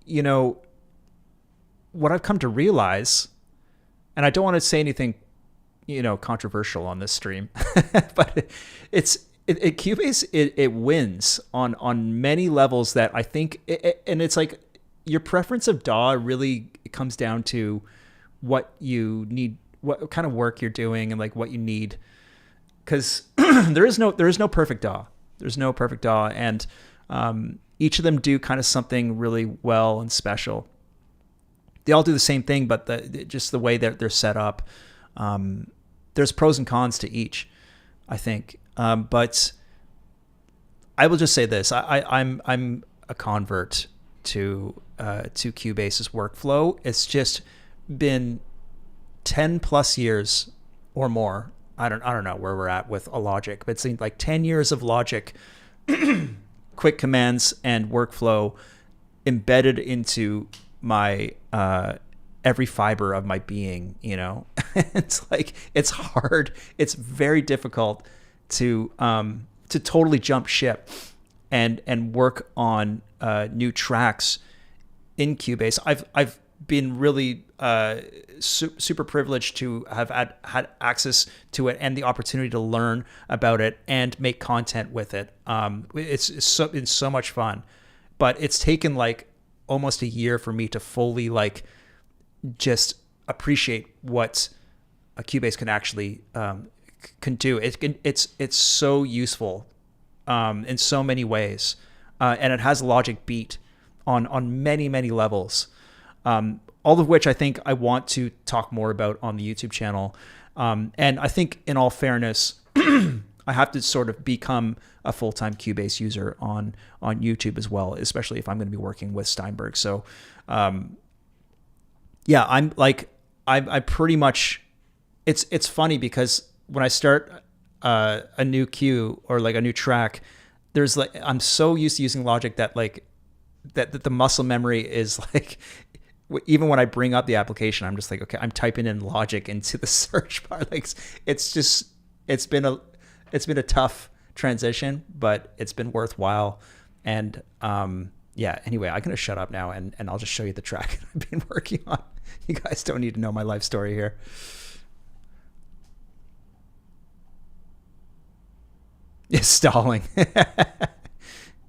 what I've come to realize, and I don't want to say anything, controversial on this stream, but Cubase, it wins on many levels that I think, and it's like your preference of DAW really comes down to what you need, what kind of work you're doing, and like what you need. Because there is no perfect DAW. There's no perfect DAW, and each of them do kind of something really well and special. They all do the same thing, but just the way that they're set up. There's pros and cons to each, I think. But I will just say this: I'm a convert to Cubase's workflow. It's just been 10 plus years or more. I don't know where we're at with a Logic, but it seemed like 10 years of Logic, quick commands and workflow embedded into my every fiber of my being. It's like, it's hard. It's very difficult to totally jump ship and work on new tracks in Cubase. I've been really super privileged to have had access to it and the opportunity to learn about it and make content with it. It's been so much fun, but it's taken like almost a year for me to fully like just appreciate what a Cubase can actually can do. It's so useful in so many ways, and it has Logic Beat on many levels. All of which I think I want to talk more about on the YouTube channel. And I think, in all fairness, I have to sort of become a full-time Cubase user on YouTube as well, especially if I'm going to be working with Steinberg. So, yeah, I pretty much, it's funny because when I start a new cue or like a new track, there's like, I'm so used to using Logic that like, that the muscle memory is like, even when I bring up the application, I'm just like, okay, I'm typing in Logic into the search bar. Like, it's been a tough transition, but it's been worthwhile. And yeah, anyway, I'm gonna shut up now and I'll just show you the track I've been working on. You guys don't need to know my life story here. It's stalling.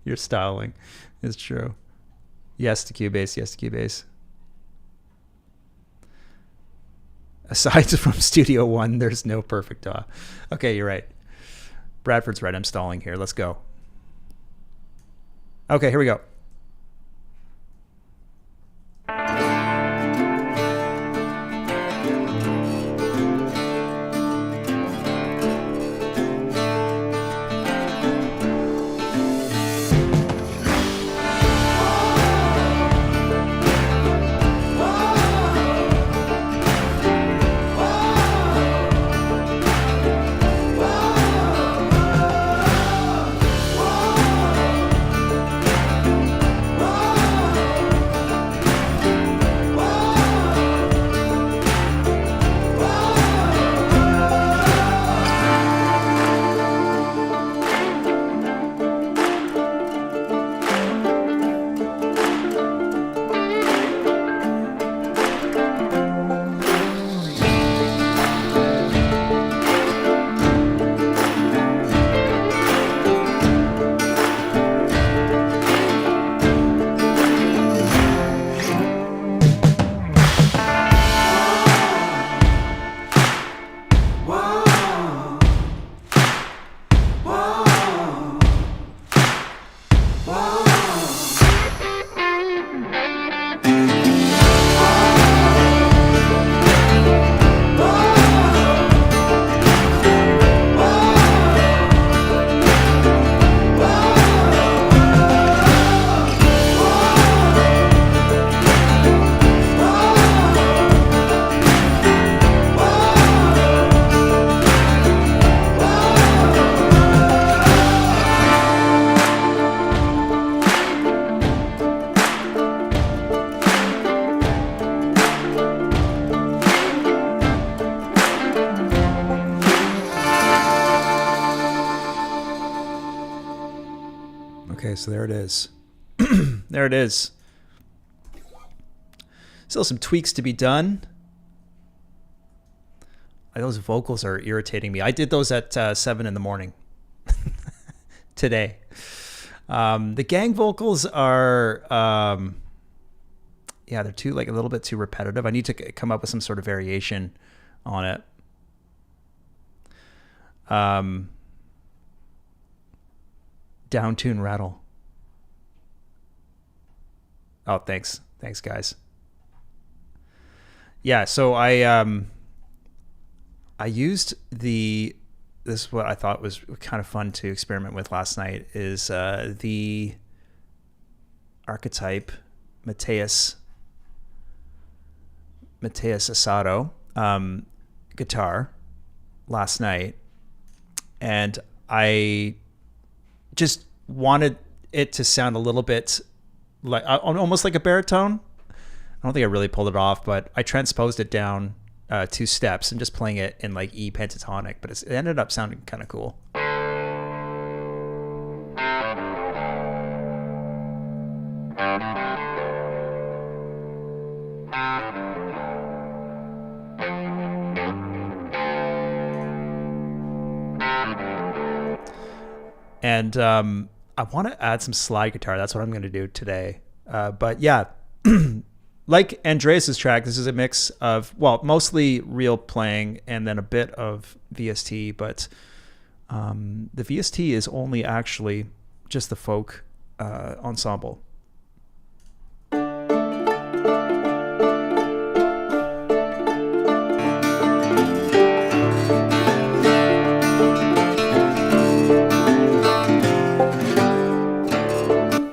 You're stalling. It's true. Yes to Cubase. Yes to Cubase. Aside from Studio One, there's no perfect DAW. Okay, you're right. Bradford's right. I'm stalling here. Let's go. Okay, here we go. Okay, so there it is. There it is. Still some tweaks to be done. Those vocals are irritating me. I did those at 7 in the morning today. The gang vocals are, they're too, like, a little bit too repetitive. I need to come up with some sort of variation on it. Down tune rattle. Oh, thanks. Thanks, guys. Yeah, so I used this is what I thought was kind of fun to experiment with last night is the archetype Mateus Asado guitar last night, and I just wanted it to sound a little bit like almost like a baritone. I don't think I really pulled it off, but I transposed it down 2 steps and just playing it in like E pentatonic, but it ended up sounding kind of cool. And I want to add some slide guitar. That's what I'm going to do today. But yeah, like Andreas's track, this is a mix of, well, mostly real playing and then a bit of VST. But the VST is only actually just the folk ensemble.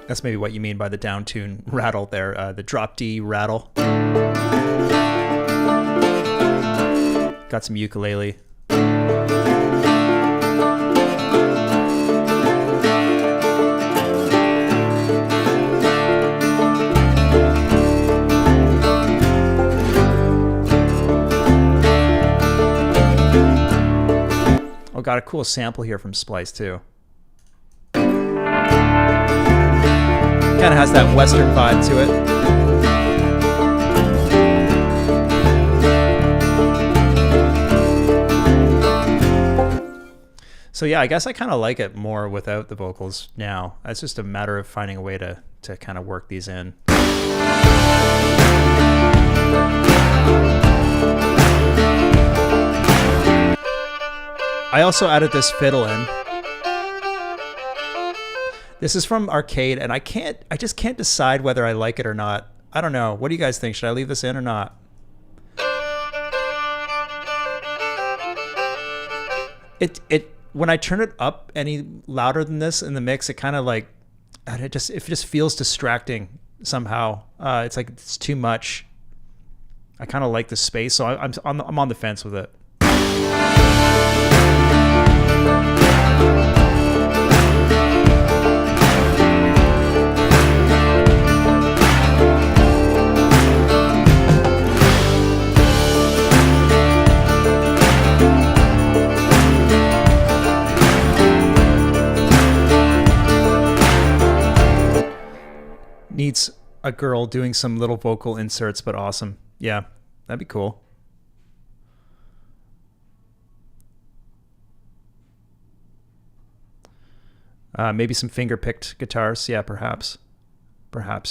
That's maybe what you mean by the down tune rattle there, the drop D rattle. Got some ukulele. Oh, got a cool sample here from Splice too. Kind of has that Western vibe to it. So yeah, I guess I kind of like it more without the vocals now. It's just a matter of finding a way to kind of work these in. I also added this fiddle in. This is from Arcade, and I just can't decide whether I like it or not. I don't know. What do you guys think? Should I leave this in or not? When I turn it up any louder than this in the mix, it kind of like, it just feels distracting somehow. It's like it's too much. I kind of like the space, so I'm on the fence with it. Needs a girl doing some little vocal inserts, but awesome. Yeah, that'd be cool. Maybe some finger-picked guitars. Yeah, perhaps.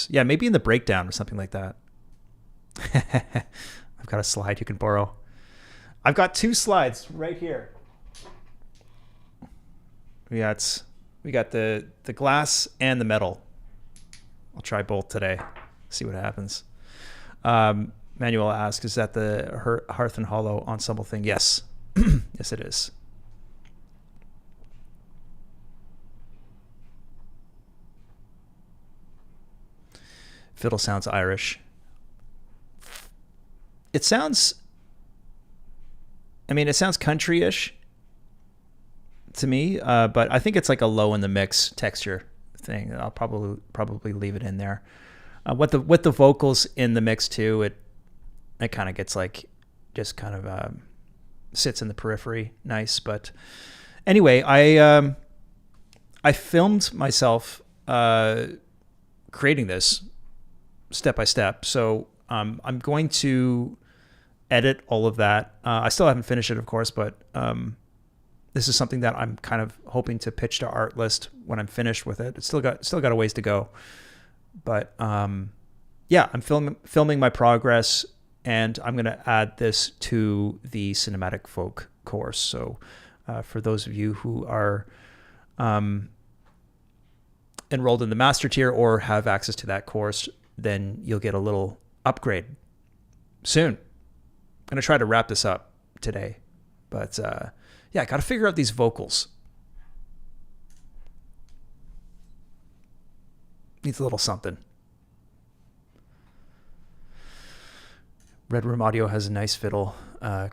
Yeah, maybe in the breakdown or something like that. I've got a slide you can borrow. I've got 2 slides right here. We got the glass and the metal. I'll try both today. See what happens. Manuel asks, is that the Hearth and Hollow ensemble thing? Yes. Yes, it is. Fiddle sounds Irish. It sounds country-ish to me, but I think it's like a low in the mix texture thing. I'll probably leave it in there. With the vocals in the mix too, it kind of gets like just kind of sits in the periphery, nice. But anyway, I filmed myself creating this step by step. So I'm going to edit all of that. I still haven't finished it, of course, but this is something that I'm kind of hoping to pitch to Artlist when I'm finished with it. It's still got a ways to go, but yeah, I'm filming my progress, and I'm going to add this to the Cinematic Folk course. So for those of you who are enrolled in the master tier or have access to that course, then you'll get a little upgrade soon. I'm going to try to wrap this up today, but yeah, I got to figure out these vocals. Needs a little something. Red Room Audio has a nice fiddle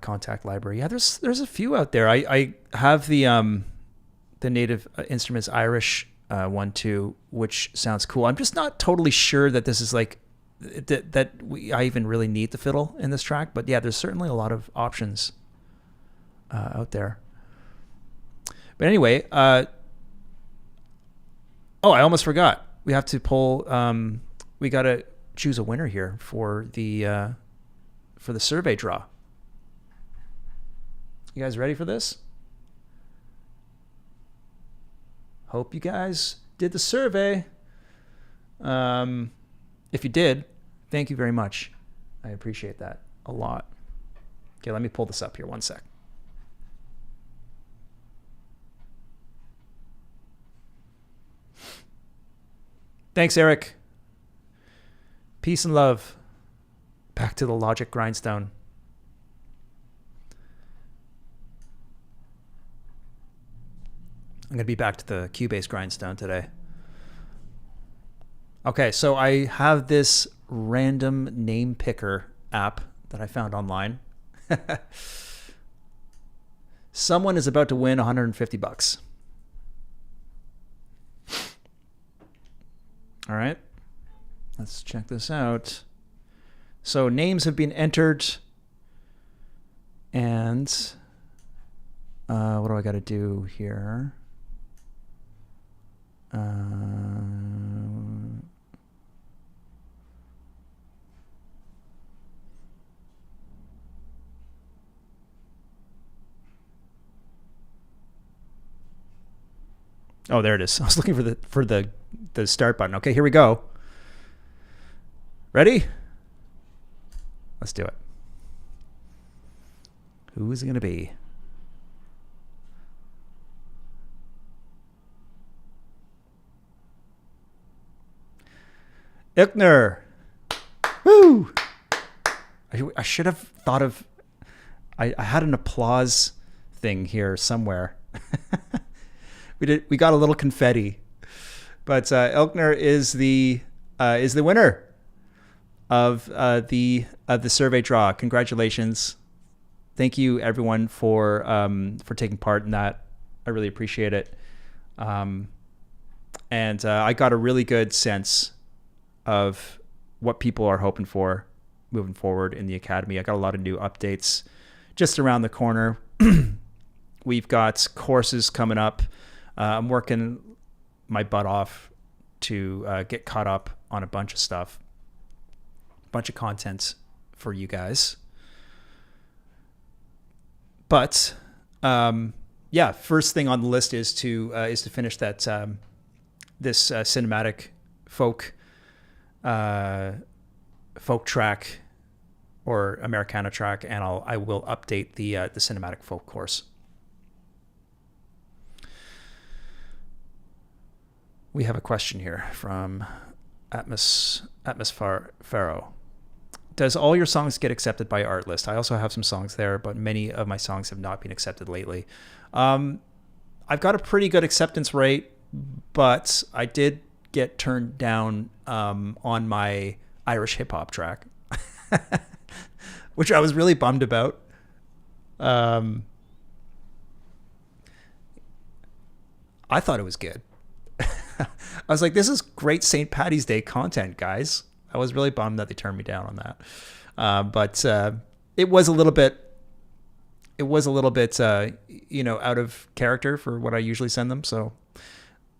contact library. Yeah, there's a few out there. I have the Native Instruments Irish one too, which sounds cool. I'm just not totally sure that this is like I even really need the fiddle in this track. But yeah, there's certainly a lot of options out there. But anyway, oh, I almost forgot. We have to pull. We got to choose a winner here for the survey draw. You guys ready for this? Hope you guys did the survey. If you did, thank you very much. I appreciate that a lot. Okay, let me pull this up here. One sec. Thanks, Eric. Peace and love. Back to the Logic grindstone. I'm going to be back to the Cubase grindstone today. Okay, so I have this random name picker app that I found online. Someone is about to win $150. All right, let's check this out. So names have been entered, and what do I got to do here? Oh, there it is. I was looking for the start button. Okay, here we go. Ready? Let's do it. Who is it going to be? Ilkner. Woo! I should have thought of... I had an applause thing here somewhere. We got a little confetti. But Ilkner is the winner of the survey draw. Congratulations! Thank you everyone for taking part in that. I really appreciate it. And I got a really good sense of what people are hoping for moving forward in the Academy. I got a lot of new updates just around the corner. We've got courses coming up. I'm working my butt off to get caught up on a bunch of stuff, a bunch of content for you guys. But yeah, first thing on the list is to finish that this cinematic folk track or Americana track, and I will update the cinematic folk course. We have a question here from Pharaoh. Does all your songs get accepted by Artlist? I also have some songs there, but many of my songs have not been accepted lately. I've got a pretty good acceptance rate, but I did get turned down on my Irish hip hop track, which I was really bummed about. I thought it was good. I was like, this is great St. Paddy's Day content, guys. I was really bummed that they turned me down on that. But it was a little bit, out of character for what I usually send them. So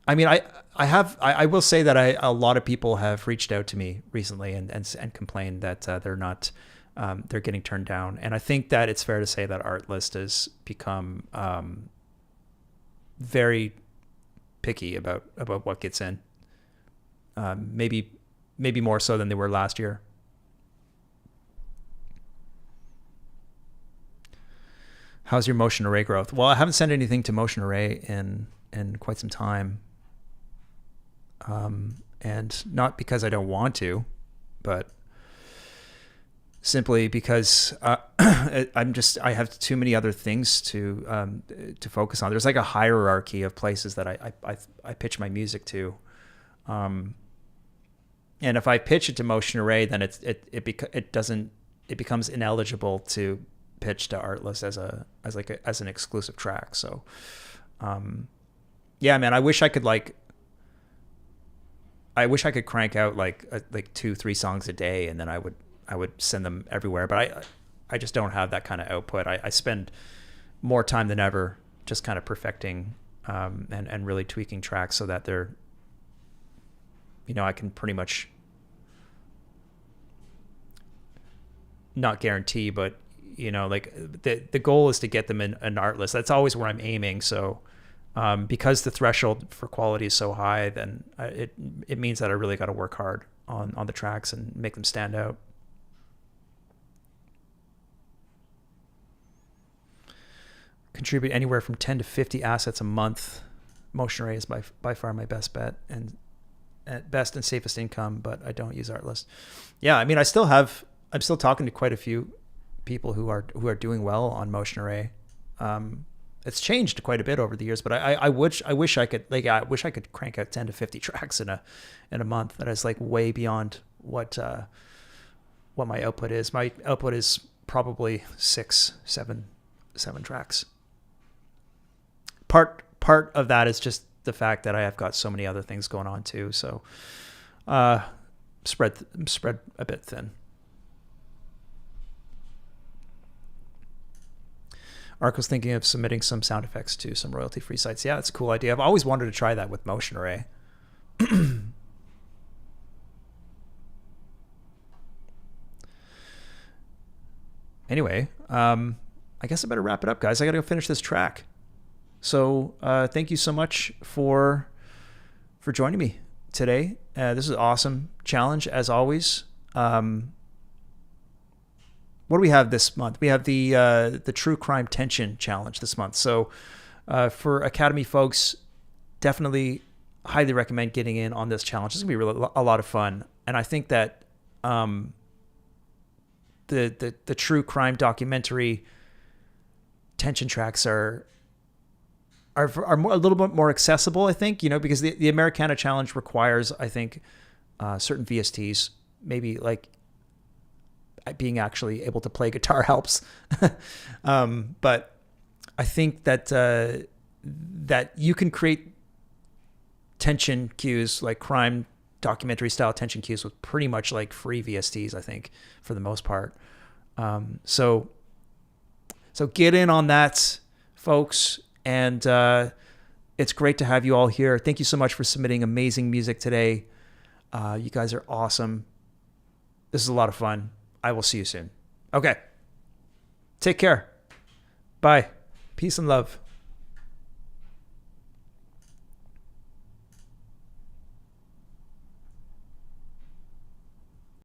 I mean, I will say that a lot of people have reached out to me recently and complained that they're not, they're getting turned down. And I think that it's fair to say that Artlist has become very picky about what gets in. Maybe more so than they were last year. How's your Motion Array growth? Well, I haven't sent anything to Motion Array in quite some time. And not because I don't want to, but simply because I have too many other things to focus on. There's like a hierarchy of places that I pitch my music to. And if I pitch it to Motion Array, then it becomes ineligible to pitch to Artlist as an exclusive track. So, yeah, man, I wish I could crank out like 2-3 songs a day, and then I would send them everywhere. But I just don't have that kind of output. I spend more time than ever just kind of perfecting and really tweaking tracks so that they're, I can pretty much not guarantee, but like the goal is to get them in an Artlist. That's always where I'm aiming. So because the threshold for quality is so high, then it means that I really got to work hard on the tracks and make them stand out. Contribute anywhere from 10 to 50 assets a month. Motion Array is by far my best bet and best and safest income, but I don't use Artlist. Yeah, I mean, I'm still talking to quite a few people who are doing well on Motion Array. It's changed quite a bit over the years, but I wish I could crank out 10 to 50 tracks in a month. That is like way beyond what my output is. My output is probably 7 tracks. Part of that is just the fact that I have got so many other things going on too. So spread a bit thin. Ark was thinking of submitting some sound effects to some royalty-free sites. Yeah, that's a cool idea. I've always wanted to try that with Motion Array. Anyway, I guess I better wrap it up, guys. I got to go finish this track. So thank you so much for joining me today. This is an awesome challenge, as always. What do we have this month? We have the True Crime Tension Challenge this month. So for Academy folks, definitely highly recommend getting in on this challenge. It's going to be a lot of fun. And I think that the true crime documentary tension tracks are more, a little bit more accessible, I think, because the Americana challenge requires, I think, certain VSTs, maybe like being actually able to play guitar helps. But I think that you can create tension cues, like crime documentary style tension cues, with pretty much like free VSTs, I think, for the most part. So get in on that, folks. And it's great to have you all here. Thank you so much for submitting amazing music today. You guys are awesome. This is a lot of fun. I will see you soon. Okay. Take care. Bye. Peace and love.